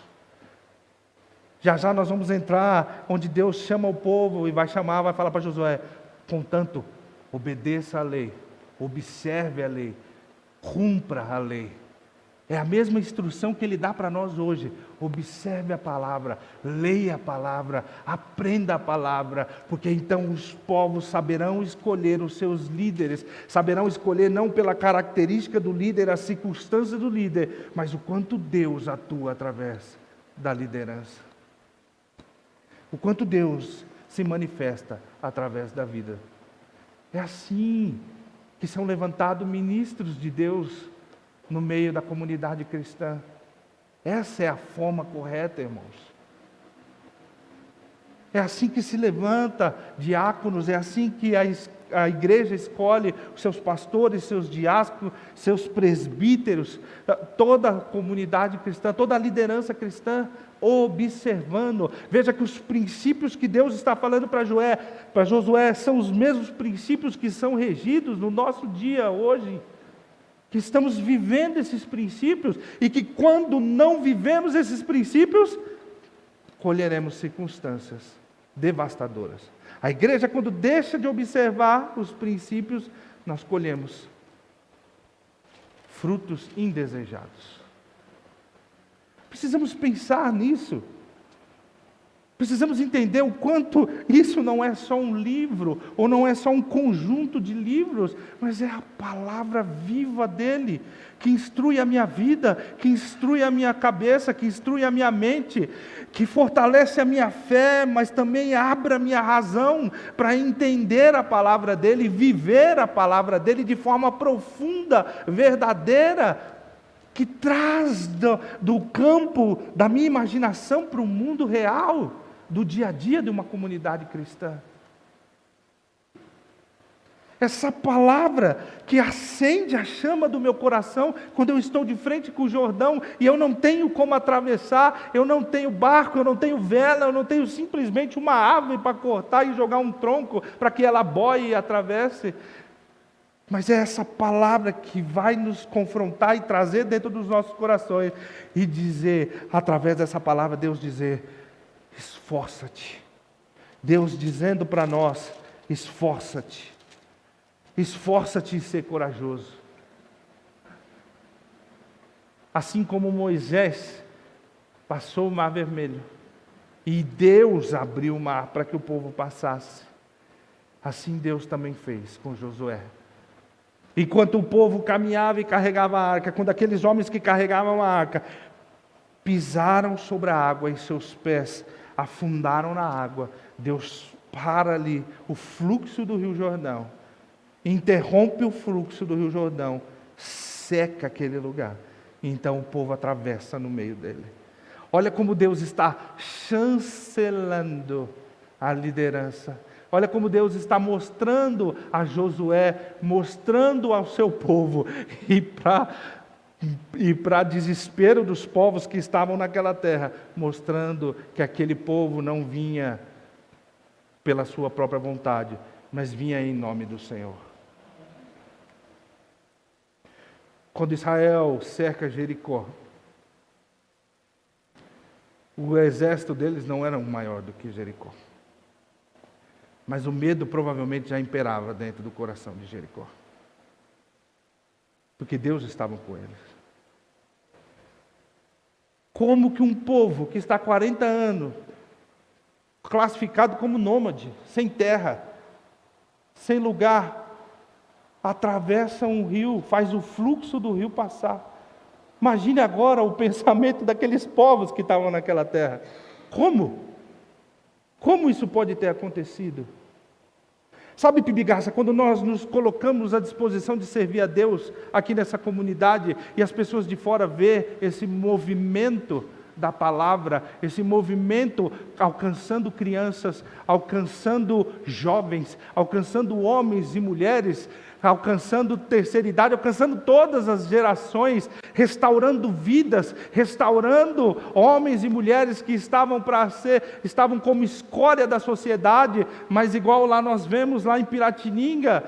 Speaker 3: Já já nós vamos entrar onde Deus chama o povo e vai falar para Josué: contanto, obedeça a lei, observe a lei, cumpra a lei. É a mesma instrução que Ele dá para nós hoje. Observe a palavra, leia a palavra, aprenda a palavra, porque então os povos saberão escolher os seus líderes, saberão escolher não pela característica do líder, a circunstância do líder, mas o quanto Deus atua através da liderança. O quanto Deus se manifesta através da vida. É assim que são levantados ministros de Deus no meio da comunidade cristã. Essa é a forma correta, irmãos. É assim que se levanta diáconos, é assim que a igreja escolhe os seus pastores, seus diáconos, seus presbíteros, toda a comunidade cristã, toda a liderança cristã, observando. Veja que os princípios que Deus está falando para Josué são os mesmos princípios que são regidos no nosso dia hoje, que estamos vivendo esses princípios, e que quando não vivemos esses princípios, colheremos circunstâncias devastadoras. A igreja, quando deixa de observar os princípios, nós colhemos frutos indesejados. Precisamos pensar nisso. Precisamos entender o quanto isso não é só um livro, ou não é só um conjunto de livros, mas é a palavra viva dele, que instrui a minha vida, que instrui a minha cabeça, que instrui a minha mente, que fortalece a minha fé, mas também abre a minha razão para entender a palavra dele, viver a palavra dele de forma profunda, verdadeira, que traz do campo da minha imaginação para o mundo real, do dia a dia de uma comunidade cristã. Essa palavra que acende a chama do meu coração quando eu estou de frente com o Jordão e eu não tenho como atravessar, eu não tenho barco, eu não tenho vela, eu não tenho simplesmente uma árvore para cortar e jogar um tronco para que ela boie e atravesse. Mas é essa palavra que vai nos confrontar e trazer dentro dos nossos corações e dizer, através dessa palavra, Deus dizer: esforça-te. Deus dizendo para nós: esforça-te. Esforça-te em ser corajoso. Assim como Moisés passou o Mar Vermelho e Deus abriu o mar para que o povo passasse, assim Deus também fez com Josué. Enquanto o povo caminhava e carregava a arca, quando aqueles homens que carregavam a arca pisaram sobre a água e seus pés afundaram na água, Deus para ali o fluxo do Rio Jordão, interrompe o fluxo do Rio Jordão, seca aquele lugar, e então o povo atravessa no meio dele. Olha como Deus está chancelando a liderança. Olha como Deus está mostrando a Josué, mostrando ao seu povo, e para desespero dos povos que estavam naquela terra, mostrando que aquele povo não vinha pela sua própria vontade, mas vinha em nome do Senhor. Quando Israel cerca Jericó, o exército deles não era maior do que Jericó. Mas o medo provavelmente já imperava dentro do coração de Jericó. Porque Deus estava com eles. Como que um povo que está há 40 anos, classificado como nômade, sem terra, sem lugar, atravessa um rio, faz o fluxo do rio passar? Imagine agora o pensamento daqueles povos que estavam naquela terra. Como? Como isso pode ter acontecido? Sabe, Pibigaça, quando nós nos colocamos à disposição de servir a Deus aqui nessa comunidade e as pessoas de fora vê esse movimento da palavra, esse movimento alcançando crianças, alcançando jovens, alcançando homens e mulheres, alcançando terceira idade, alcançando todas as gerações, restaurando vidas, restaurando homens e mulheres que estavam como escória da sociedade, mas igual lá nós vemos lá em Piratininga,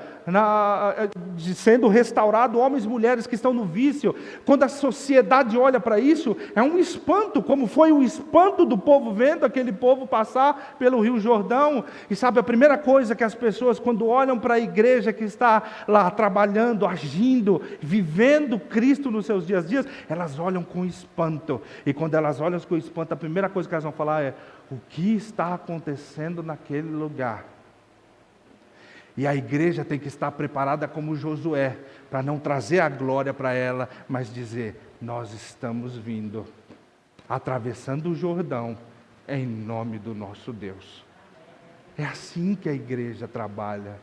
Speaker 3: sendo restaurado homens e mulheres que estão no vício. Quando a sociedade olha para isso, é um espanto, como foi o espanto do povo vendo aquele povo passar pelo Rio Jordão. E sabe, a primeira coisa que as pessoas, quando olham para a igreja que está lá trabalhando, agindo, vivendo Cristo nos seus dias a dias, elas olham com espanto. E quando elas olham com espanto, a primeira coisa que elas vão falar é: o que está acontecendo naquele lugar? E a igreja tem que estar preparada como Josué, para não trazer a glória para ela, mas dizer: nós estamos vindo, atravessando o Jordão, em nome do nosso Deus. É assim que a igreja trabalha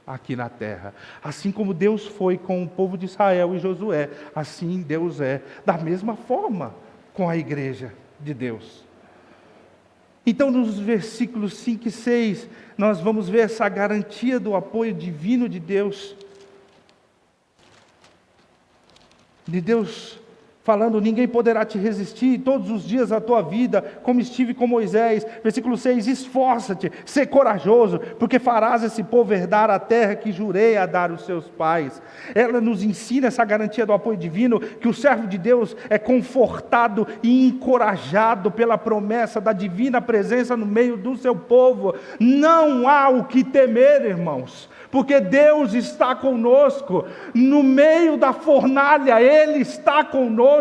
Speaker 3: aqui na terra. Assim como Deus foi com o povo de Israel e Josué, assim Deus é, da mesma forma, com a igreja de Deus. Então, nos versículos 5 e 6, nós vamos ver essa garantia do apoio divino de Deus. De Deus falando: ninguém poderá te resistir todos os dias da tua vida, como estive com Moisés. Versículo 6, esforça-te, sê corajoso, porque farás esse povo herdar a terra que jurei a dar aos seus pais. Ela nos ensina essa garantia do apoio divino, que o servo de Deus é confortado e encorajado pela promessa da divina presença no meio do seu povo. Não há o que temer, irmãos, porque Deus está conosco, no meio da fornalha, Ele está conosco,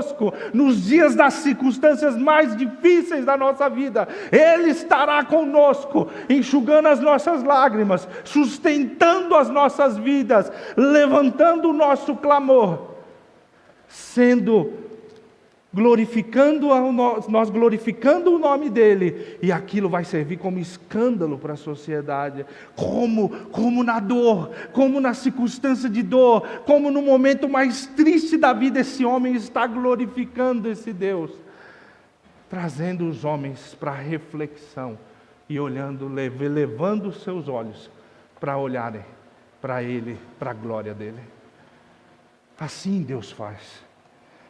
Speaker 3: nos dias das circunstâncias mais difíceis da nossa vida, Ele estará conosco, enxugando as nossas lágrimas, sustentando as nossas vidas, levantando o nosso clamor, nós glorificando o nome dEle, e aquilo vai servir como escândalo para a sociedade, como na dor, como na circunstância de dor, como no momento mais triste da vida, esse homem está glorificando esse Deus, trazendo os homens para a reflexão, e levando os seus olhos para olharem para Ele, para a glória dEle. Assim Deus faz.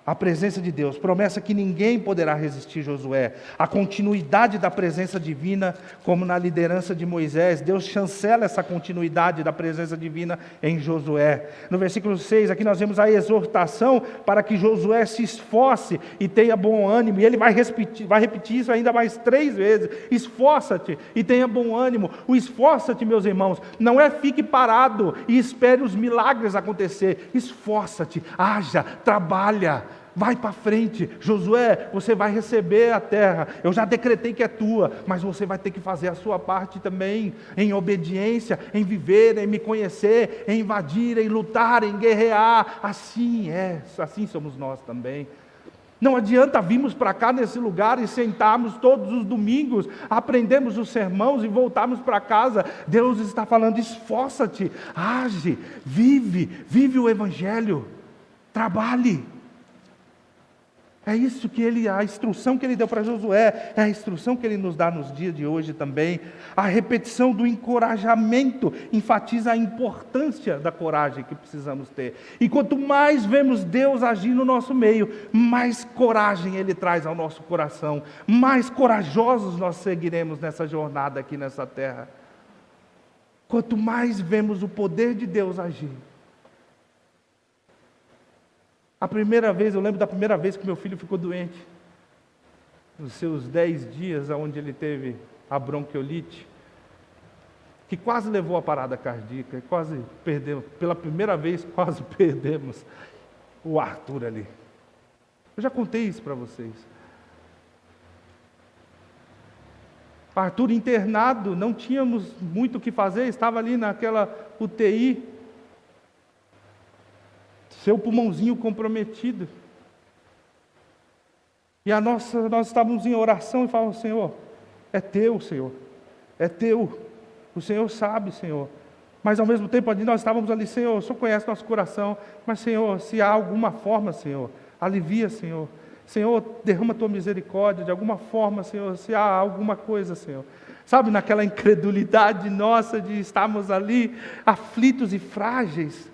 Speaker 3: A presença de Deus, promessa que ninguém poderá resistir, Josué. A continuidade da presença divina, como na liderança de Moisés, Deus chancela essa continuidade da presença divina em Josué. No versículo 6, aqui nós vemos a exortação para que Josué se esforce e tenha bom ânimo. E ele vai repetir isso ainda mais 3 vezes. Esforça-te e tenha bom ânimo. O esforça-te, meus irmãos, não é fique parado e espere os milagres acontecer. Esforça-te, haja, trabalha. Vai para frente, Josué, você vai receber a terra, eu já decretei que é tua, mas você vai ter que fazer a sua parte também, em obediência, em viver, em me conhecer, em invadir, em lutar, em guerrear. Assim somos nós também. Não adianta virmos para cá nesse lugar e sentarmos todos os domingos, aprendemos os sermões e voltarmos para casa. Deus está falando: esforça-te, age, vive o Evangelho, trabalhe. É isso a instrução que Ele deu para Josué, é a instrução que Ele nos dá nos dias de hoje também. A repetição do encorajamento enfatiza a importância da coragem que precisamos ter. E quanto mais vemos Deus agir no nosso meio, mais coragem Ele traz ao nosso coração, mais corajosos nós seguiremos nessa jornada aqui nessa terra. Quanto mais vemos o poder de Deus agir. Eu lembro da primeira vez que meu filho ficou doente, nos seus 10 dias, onde ele teve a bronquiolite, que quase levou a parada cardíaca, quase perdemos, pela primeira vez quase perdemos o Arthur ali. Eu já contei isso para vocês. Arthur internado, não tínhamos muito o que fazer, estava ali naquela UTI, seu pulmãozinho comprometido. E nós estávamos em oração e falávamos: Senhor, é teu, Senhor, é teu, o Senhor sabe, Senhor. Mas ao mesmo tempo nós estávamos ali: Senhor, o Senhor conhece nosso coração, mas Senhor, se há alguma forma, Senhor, alivia, Senhor. Senhor, derrama a tua misericórdia de alguma forma, Senhor, se há alguma coisa, Senhor. Sabe, naquela incredulidade nossa de estarmos ali aflitos e frágeis.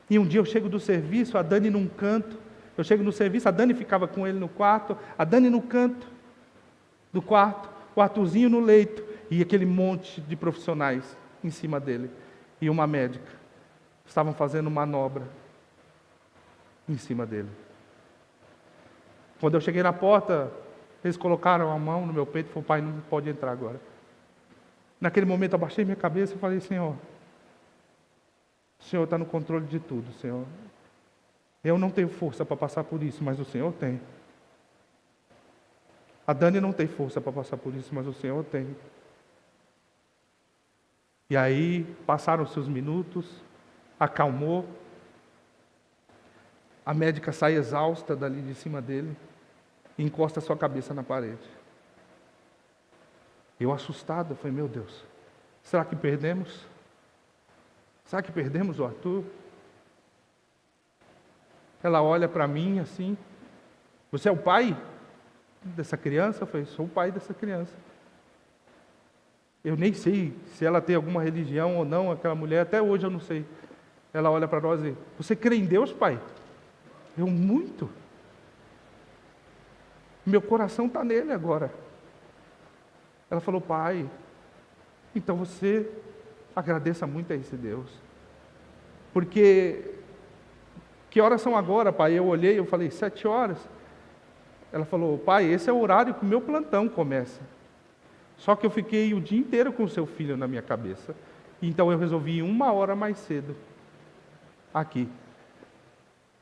Speaker 3: E um dia eu chego do serviço, a Dani num canto, eu chego no serviço, a Dani ficava com ele no quarto, a Dani no canto do quarto, o Arthurzinho no leito, e aquele monte de profissionais em cima dele, e uma médica, estavam fazendo manobra em cima dele. Quando eu cheguei na porta, eles colocaram a mão no meu peito e falaram: pai, não pode entrar agora. Naquele momento eu abaixei minha cabeça e falei: Senhor, o Senhor está no controle de tudo, Senhor. Eu não tenho força para passar por isso, mas o Senhor tem. A Dani não tem força para passar por isso, mas o Senhor tem. E aí, passaram-se os minutos, acalmou. A médica sai exausta dali de cima dele e encosta a sua cabeça na parede. Eu assustado, falei: meu Deus, será que perdemos? Será que perdemos o Arthur? Ela olha para mim assim: você é o pai? dessa criança? Eu falei, sou o pai dessa criança. Eu nem sei se ela tem alguma religião ou não, aquela mulher, até hoje eu não sei. Ela olha para nós e, você crê em Deus, pai? Eu, muito. Meu coração está nele agora. Ela falou, pai, então você agradeça muito a esse Deus. Porque, que horas são agora, pai? Eu olhei, eu falei, 7 horas. Ela falou, pai, esse é o horário que o meu plantão começa. Só que eu fiquei o dia inteiro com o seu filho na minha cabeça. Então eu resolvi ir 1 hora mais cedo aqui.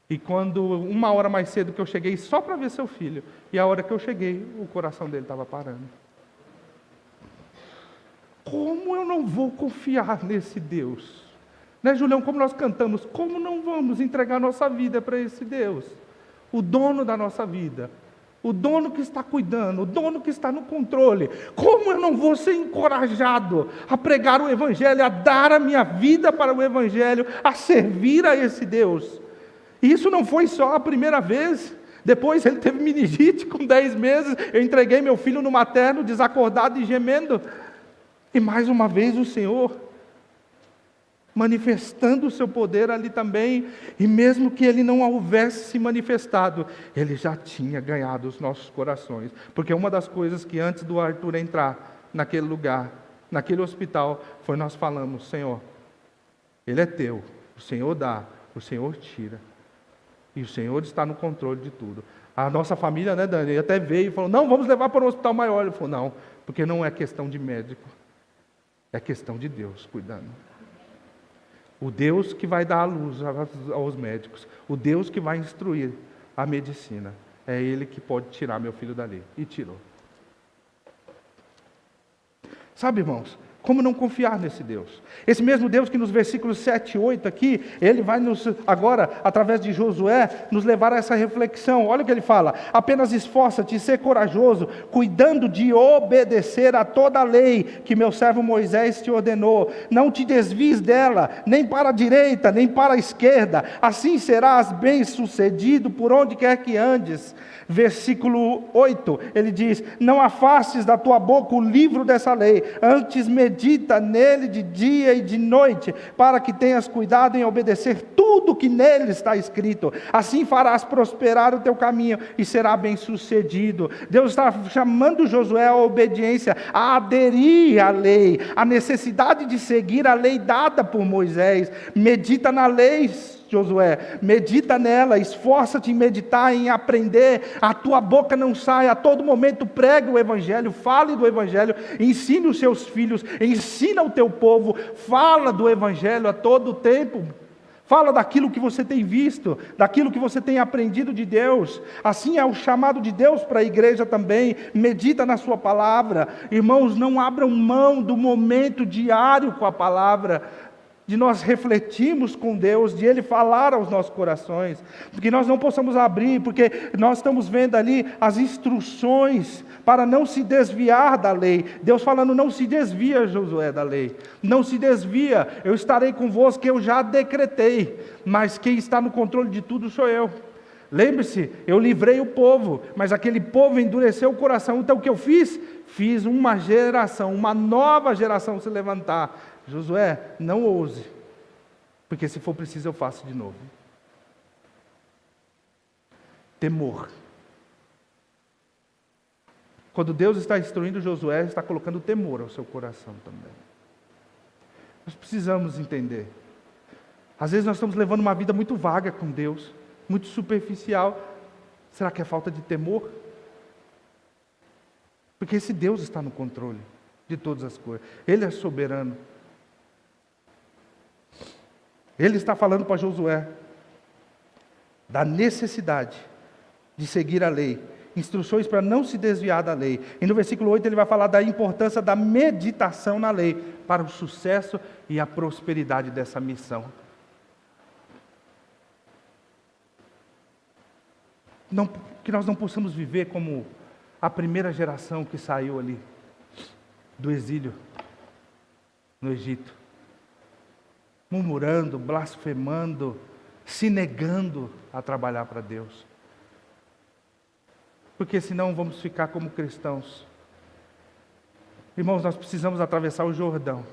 Speaker 3: E quando 1 hora mais cedo que eu cheguei só para ver seu filho, e a hora que eu cheguei, o coração dele estava parando. Como eu não vou confiar nesse Deus? Né, Julião, como nós cantamos, como não vamos entregar nossa vida para esse Deus? O dono da nossa vida, o dono que está cuidando, o dono que está no controle. Como eu não vou ser encorajado a pregar o Evangelho, a dar a minha vida para o Evangelho, a servir a esse Deus? E isso não foi só a primeira vez. Depois ele teve meningite com 10 meses, eu entreguei meu filho no materno, desacordado e gemendo. E mais uma vez o Senhor manifestando o seu poder ali também, e mesmo que ele não houvesse se manifestado, ele já tinha ganhado os nossos corações, porque uma das coisas que antes do Arthur entrar naquele lugar, naquele hospital, foi nós falamos, Senhor, ele é teu, o Senhor dá, o Senhor tira, e o Senhor está no controle de tudo. A nossa família, né, Dani, até veio e falou, não, vamos levar para um hospital maior. Ele falou, não, porque não é questão de médico, é questão de Deus cuidando. O Deus que vai dar a luz aos médicos, o Deus que vai instruir a medicina, é Ele que pode tirar meu filho dali. E tirou. Sabe, irmãos, como não confiar nesse Deus? Esse mesmo Deus que nos versículos 7 e 8 aqui, Ele vai nos, agora, através de Josué, nos levar a essa reflexão. Olha o que ele fala, apenas esforça-te e ser corajoso, cuidando de obedecer a toda a lei que meu servo Moisés te ordenou. Não te desvies dela, nem para a direita, nem para a esquerda, assim serás bem-sucedido por onde quer que andes. Versículo 8, ele diz, não afastes da tua boca o livro dessa lei, antes medita nele de dia e de noite, para que tenhas cuidado em obedecer tudo que nele está escrito, assim farás prosperar o teu caminho e será bem sucedido. Deus está chamando Josué à obediência, a aderir à lei, a necessidade de seguir a lei dada por Moisés. Medita na lei, Josué, medita nela, esforça-te em meditar, em aprender, a tua boca não sai, a todo momento pregue o Evangelho, fale do Evangelho, ensine os seus filhos, ensina o teu povo, fala do Evangelho a todo tempo, fala daquilo que você tem visto, daquilo que você tem aprendido de Deus. Assim é o chamado de Deus para a igreja também, medita na sua palavra. Irmãos, não abram mão do momento diário com a palavra, de nós refletirmos com Deus, de Ele falar aos nossos corações, porque nós não possamos abrir, porque nós estamos vendo ali as instruções para não se desviar da lei. Deus falando, não se desvia, Josué, da lei, não se desvia, eu estarei convosco, que eu já decretei, mas quem está no controle de tudo sou eu. Lembre-se, eu livrei o povo, mas aquele povo endureceu o coração. Então o que eu fiz? Fiz uma geração, uma nova geração se levantar. Josué, não ouse, porque se for preciso eu faço de novo. Temor. Quando Deus está instruindo Josué, está colocando temor ao seu coração também. Nós precisamos entender. Às vezes nós estamos levando uma vida muito vaga com Deus, muito superficial. Será que é falta de temor? Porque esse Deus está no controle de todas as coisas. Ele é soberano. Ele está falando para Josué da necessidade de seguir a lei, instruções para não se desviar da lei. E no versículo 8 ele vai falar da importância da meditação na lei para o sucesso e a prosperidade dessa missão. Que nós não possamos viver como a primeira geração que saiu ali do exílio no Egito, murmurando, blasfemando, se negando a trabalhar para Deus. porque senão vamos ficar como cristãos. Irmãos, nós precisamos atravessar o Jordão,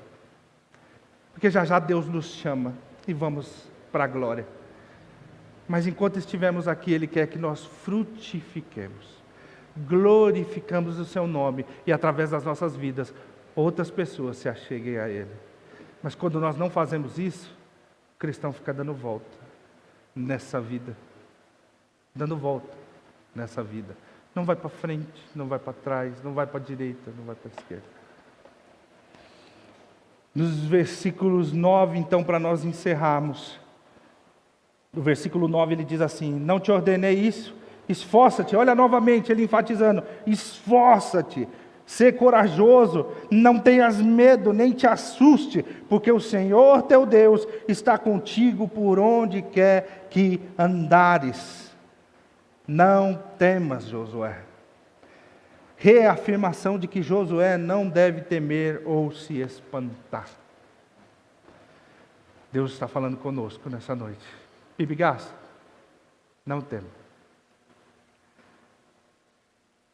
Speaker 3: porque já já Deus nos chama e vamos para a glória. Mas enquanto estivermos aqui, Ele quer que nós frutifiquemos, glorificamos o Seu nome, e através das nossas vidas, outras pessoas se acheguem a Ele. Mas quando nós não fazemos isso, o cristão fica dando volta nessa vida, dando volta nessa vida. Não vai para frente, não vai para trás, não vai para a direita, não vai para a esquerda. Nos versículos 9, então, para nós encerrarmos, no versículo 9 ele diz assim: não te ordenei isso? Esforça-te. Olha novamente ele enfatizando: esforça-te, sê corajoso, não tenhas medo, nem te assuste, porque o Senhor teu Deus está contigo por onde quer que andares. Não temas, Josué. Reafirmação de que Josué não deve temer ou se espantar. Deus está falando conosco nessa noite. Bibigás, não tema.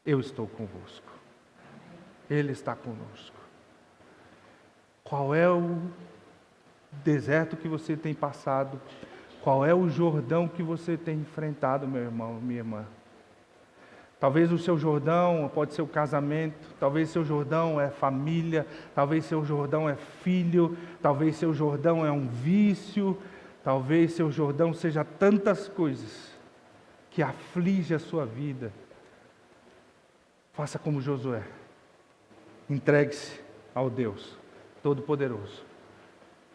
Speaker 3: Eu estou convosco. Ele está conosco. Qual é o deserto que você tem passado? Qual é o Jordão que você tem enfrentado, meu irmão, minha irmã? Talvez o seu Jordão pode ser o casamento, talvez seu Jordão é família, talvez seu Jordão é filho, talvez seu Jordão é um vício, talvez seu Jordão seja tantas coisas que aflige a sua vida. Faça como Josué. Entregue-se ao Deus Todo-Poderoso.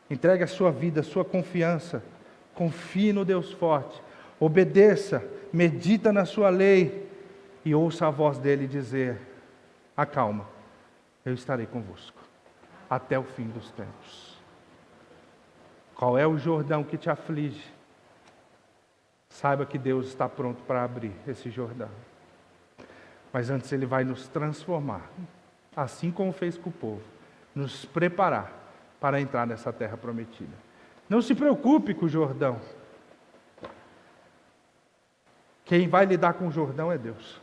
Speaker 3: Entregue a sua vida, a sua confiança. Confie no Deus forte. Obedeça, medita na sua lei e ouça a voz dele dizer: acalma, eu estarei convosco até o fim dos tempos. Qual é o Jordão que te aflige? Saiba que Deus está pronto para abrir esse Jordão. Mas antes Ele vai nos transformar, assim como fez com o povo, nos preparar para entrar nessa terra prometida. Não se preocupe com o Jordão. Quem vai lidar com o Jordão é Deus.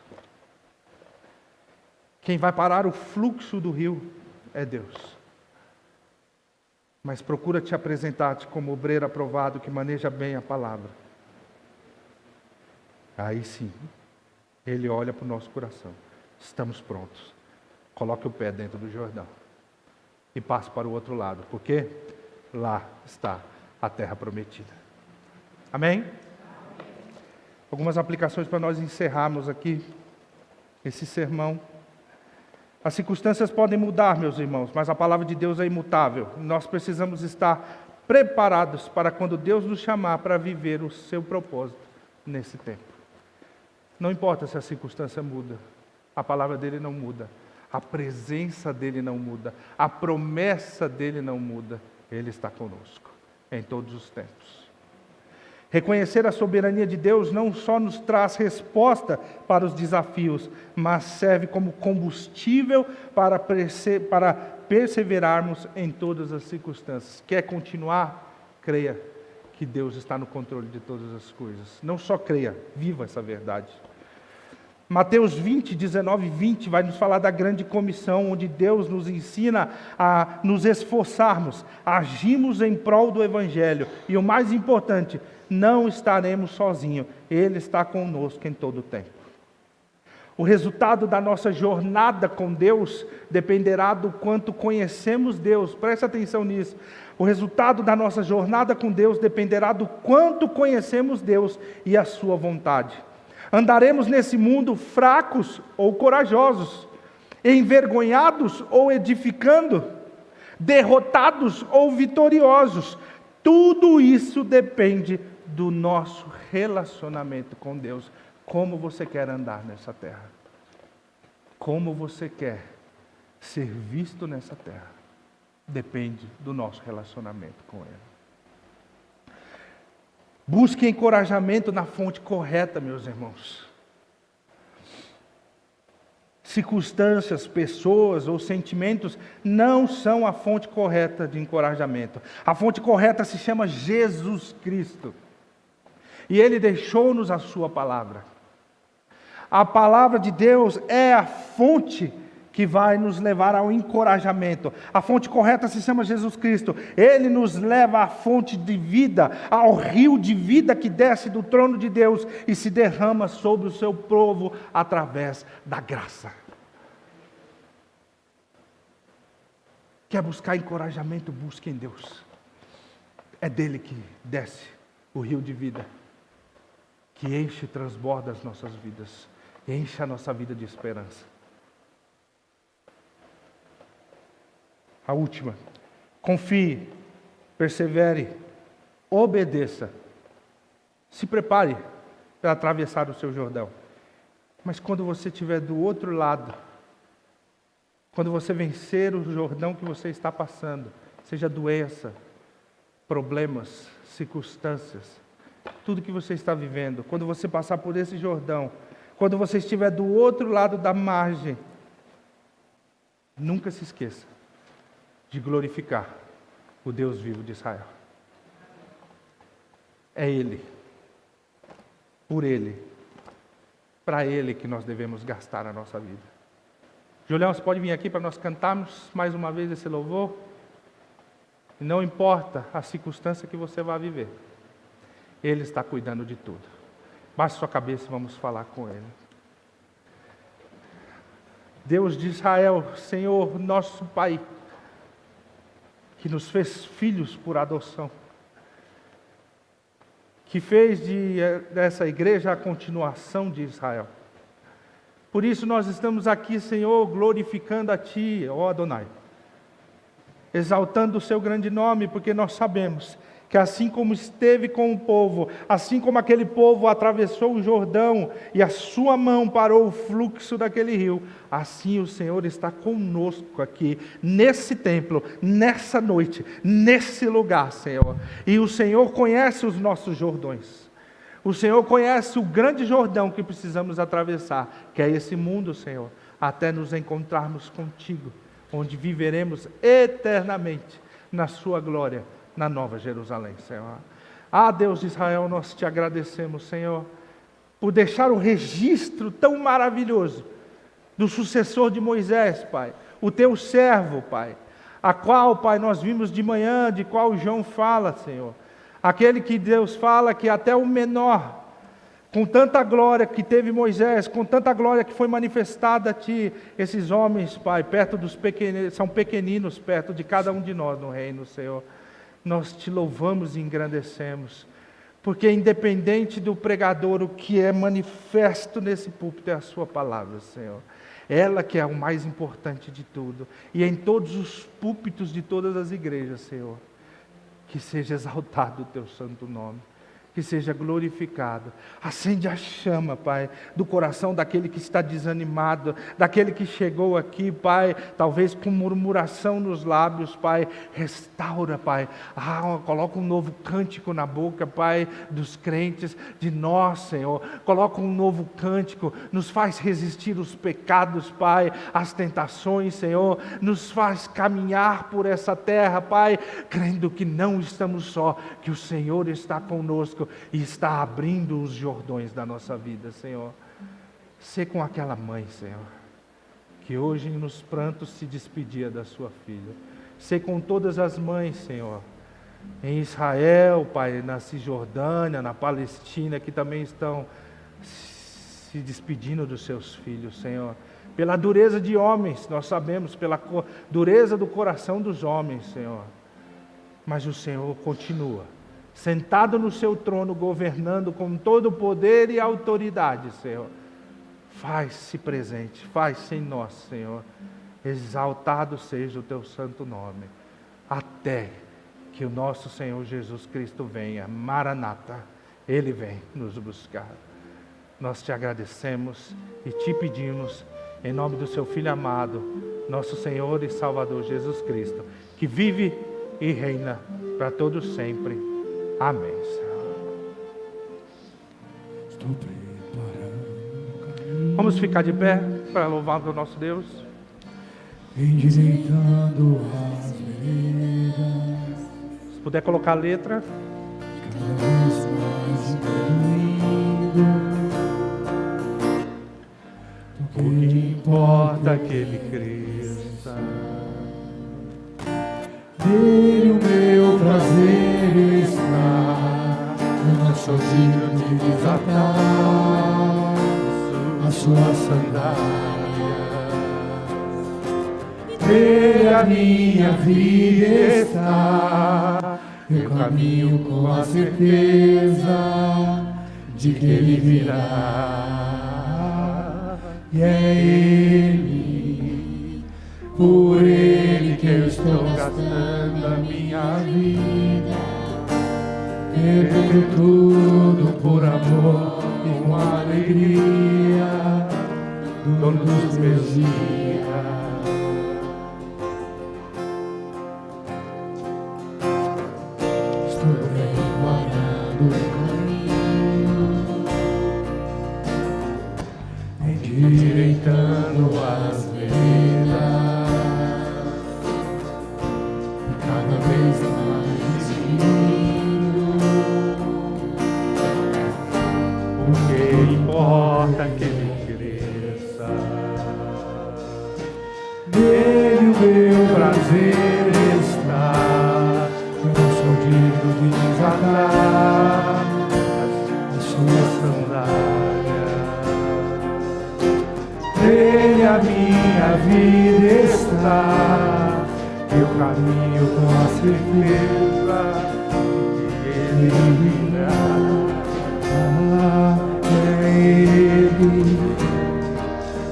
Speaker 3: Quem vai parar o fluxo do rio é Deus. Mas procura te apresentar-te como obreiro aprovado que maneja bem a palavra. Aí sim, Ele olha para o nosso coração. Estamos prontos. Coloque o pé dentro do Jordão e passe para o outro lado, porque lá está a terra prometida. Amém? Algumas aplicações para nós encerrarmos aqui esse sermão. As circunstâncias podem mudar, meus irmãos, mas a palavra de Deus é imutável. Nós precisamos estar preparados para quando Deus nos chamar para viver o seu propósito nesse tempo. Não importa se a circunstância muda, a palavra dele não muda, a presença dele não muda, a promessa dele não muda. Ele está conosco em todos os tempos. Reconhecer a soberania de Deus não só nos traz resposta para os desafios, mas serve como combustível para perseverarmos em todas as circunstâncias. Quer continuar? Creia que Deus está no controle de todas as coisas. Não só creia, viva essa verdade. Mateus 20, 19 e 20 vai nos falar da grande comissão, onde Deus nos ensina a nos esforçarmos, agimos em prol do Evangelho. E o mais importante, não estaremos sozinhos, Ele está conosco em todo o tempo. O resultado da nossa jornada com Deus dependerá do quanto conhecemos Deus. Preste atenção nisso. O resultado da nossa jornada com Deus dependerá do quanto conhecemos Deus e a sua vontade. Andaremos nesse mundo fracos ou corajosos, envergonhados ou edificando, derrotados ou vitoriosos. Tudo isso depende do nosso relacionamento com Deus. Como você quer andar nessa terra? Como você quer ser visto nessa terra? Depende do nosso relacionamento com Ele. Busque encorajamento na fonte correta, meus irmãos. Circunstâncias, pessoas ou sentimentos não são a fonte correta de encorajamento. A fonte correta se chama Jesus Cristo. E Ele deixou-nos a sua palavra. A palavra de Deus é a fonte que vai nos levar ao encorajamento. A fonte correta se chama Jesus Cristo. Ele nos leva à fonte de vida, ao rio de vida que desce do trono de Deus e se derrama sobre o seu povo através da graça. Quer buscar encorajamento? Busque em Deus. É dele que desce o rio de vida, que enche e transborda as nossas vidas, enche a nossa vida de esperança. A última, confie, persevere, obedeça. Se prepare para atravessar o seu Jordão. Mas quando você estiver do outro lado, quando você vencer o Jordão que você está passando, seja doença, problemas, circunstâncias, tudo que você está vivendo, quando você passar por esse Jordão, quando você estiver do outro lado da margem, nunca se esqueça de glorificar o Deus vivo de Israel. É Ele, por Ele, para Ele que nós devemos gastar a nossa vida. Julião, você pode vir aqui para nós cantarmos mais uma vez esse louvor? E não importa a circunstância que você vai viver, Ele está cuidando de tudo. Baixe sua cabeça e vamos falar com Ele. Deus de Israel, Senhor, nosso Pai, que nos fez filhos por adoção, que fez dessa igreja a continuação de Israel. Por isso nós estamos aqui, Senhor, glorificando a Ti, ó Adonai, exaltando o Seu grande nome, porque nós sabemos que assim como esteve com o povo, assim como aquele povo atravessou o Jordão e a sua mão parou o fluxo daquele rio, assim o Senhor está conosco aqui, nesse templo, nessa noite, nesse lugar, Senhor. E o Senhor conhece os nossos Jordões. O Senhor conhece o grande Jordão que precisamos atravessar, que é esse mundo, Senhor, até nos encontrarmos contigo, onde viveremos eternamente na sua glória, na Nova Jerusalém, Senhor. Ah, Deus de Israel, nós te agradecemos, Senhor, por deixar o registro tão maravilhoso do sucessor de Moisés, Pai, o teu servo, Pai, a qual, Pai, nós vimos de manhã, de qual João fala, Senhor, aquele que Deus fala que até o menor, com tanta glória que teve Moisés, com tanta glória que foi manifestada a Ti, esses homens, Pai, perto dos pequeninos, são pequeninos perto de cada um de nós no reino, Senhor. Nós te louvamos e engrandecemos, porque independente do pregador, o que é manifesto nesse púlpito é a sua palavra, Senhor. Ela que é o mais importante de tudo, e em todos os púlpitos de todas as igrejas, Senhor, que seja exaltado o teu santo nome, que seja glorificado. Acende a chama, Pai, do coração daquele que está desanimado, daquele que chegou aqui, Pai, talvez com murmuração nos lábios, Pai. Restaura, Pai. Coloca um novo cântico na boca, Pai, dos crentes, de nós, Senhor. Coloca um novo cântico, nos faz resistir os pecados, Pai, as tentações, Senhor. Nos faz caminhar por essa terra, Pai, crendo que não estamos só, que o Senhor está conosco e está abrindo os Jordões da nossa vida, Senhor. Sê com aquela mãe, Senhor, que hoje nos prantos se despedia da sua filha. Sê com todas as mães, Senhor, em Israel, Pai, na Cisjordânia, na Palestina, que também estão se despedindo dos seus filhos, Senhor. Pela dureza de homens, nós sabemos, pela dureza do coração dos homens, Senhor. Mas o Senhor continua sentado no seu trono, governando com todo o poder e autoridade, Senhor. Faz-se presente, faz-se em nós, Senhor. Exaltado seja o teu santo nome, até que o nosso Senhor Jesus Cristo venha. Maranata, Ele vem nos buscar. Nós te agradecemos e te pedimos, em nome do seu Filho amado, nosso Senhor e Salvador Jesus Cristo, que vive e reina para todos sempre. Amém, Senhor.
Speaker 1: Estou preparando.
Speaker 3: Vamos ficar de pé para louvar o nosso Deus.
Speaker 1: Endireitando as veredas,
Speaker 3: Se puder colocar a letra.
Speaker 1: cada vez mais evoluindo.
Speaker 3: importa que ele cresça.
Speaker 4: Nele o meu prazer está. Eu não sou digno de desatar as suas sandálias. Nele a minha vida está. Eu caminho com a certeza de que ele virá. E é ele, por ele que eu estou gastando a minha vida, perdendo tudo por amor e com alegria, dono dos meus dias. Estou bem guardado no caminho, endireitando as veredas, e cada vez mais desvio,
Speaker 3: Porque importa que ele cresça.
Speaker 4: nele o meu prazer está. Eu não sou digno de desatar as suas sandálias. Nele a minha vida está. Eu caminho com a certeza de que ele virá. É ele,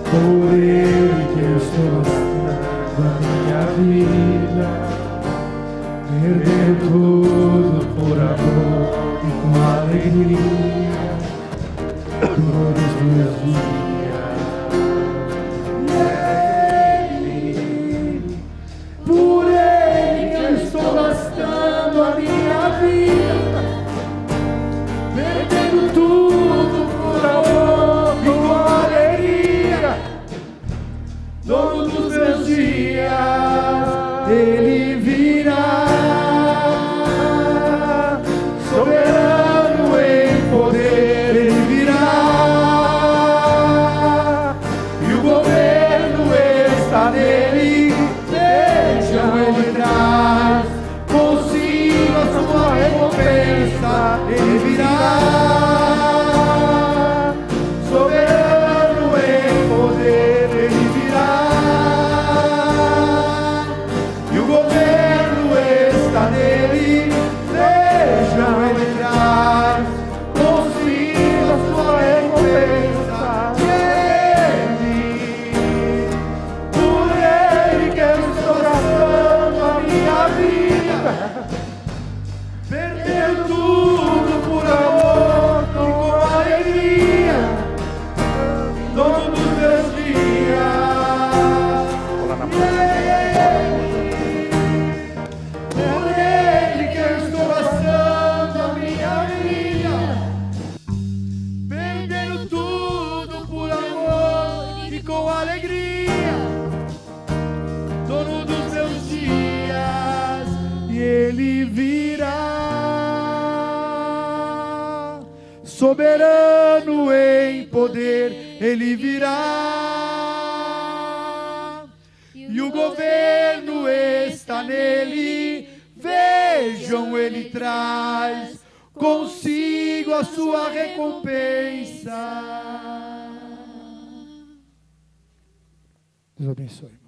Speaker 4: por ele que eu estou gastando a minha vida, perder tudo por amor e com alegria, todos os meus dias. Por ele que eu estou gastando a minha vida, perdendo tudo por amor e com alegria, dono dos meus dias, ele virá, soberano em poder, ele virá, e o governo está nele. Vejam, ele traz consigo a sua recompensa, ele virá, soberano em poder, ele virá, e o governo está nele. Vejam, ele traz consigo a sua recompensa, por ele que eu estou gastando a minha vida, perdendo tudo por amor e com alegria, dono dos meus dias. Por ele que eu estou gastando a minha vida, perdendo tudo por amor e com alegria, dono dos meus dias, e ele virá, soberano em poder, ele virá, e o governo está nele. Vejam, ele traz consigo a sua recompensa.
Speaker 1: Deus abençoe.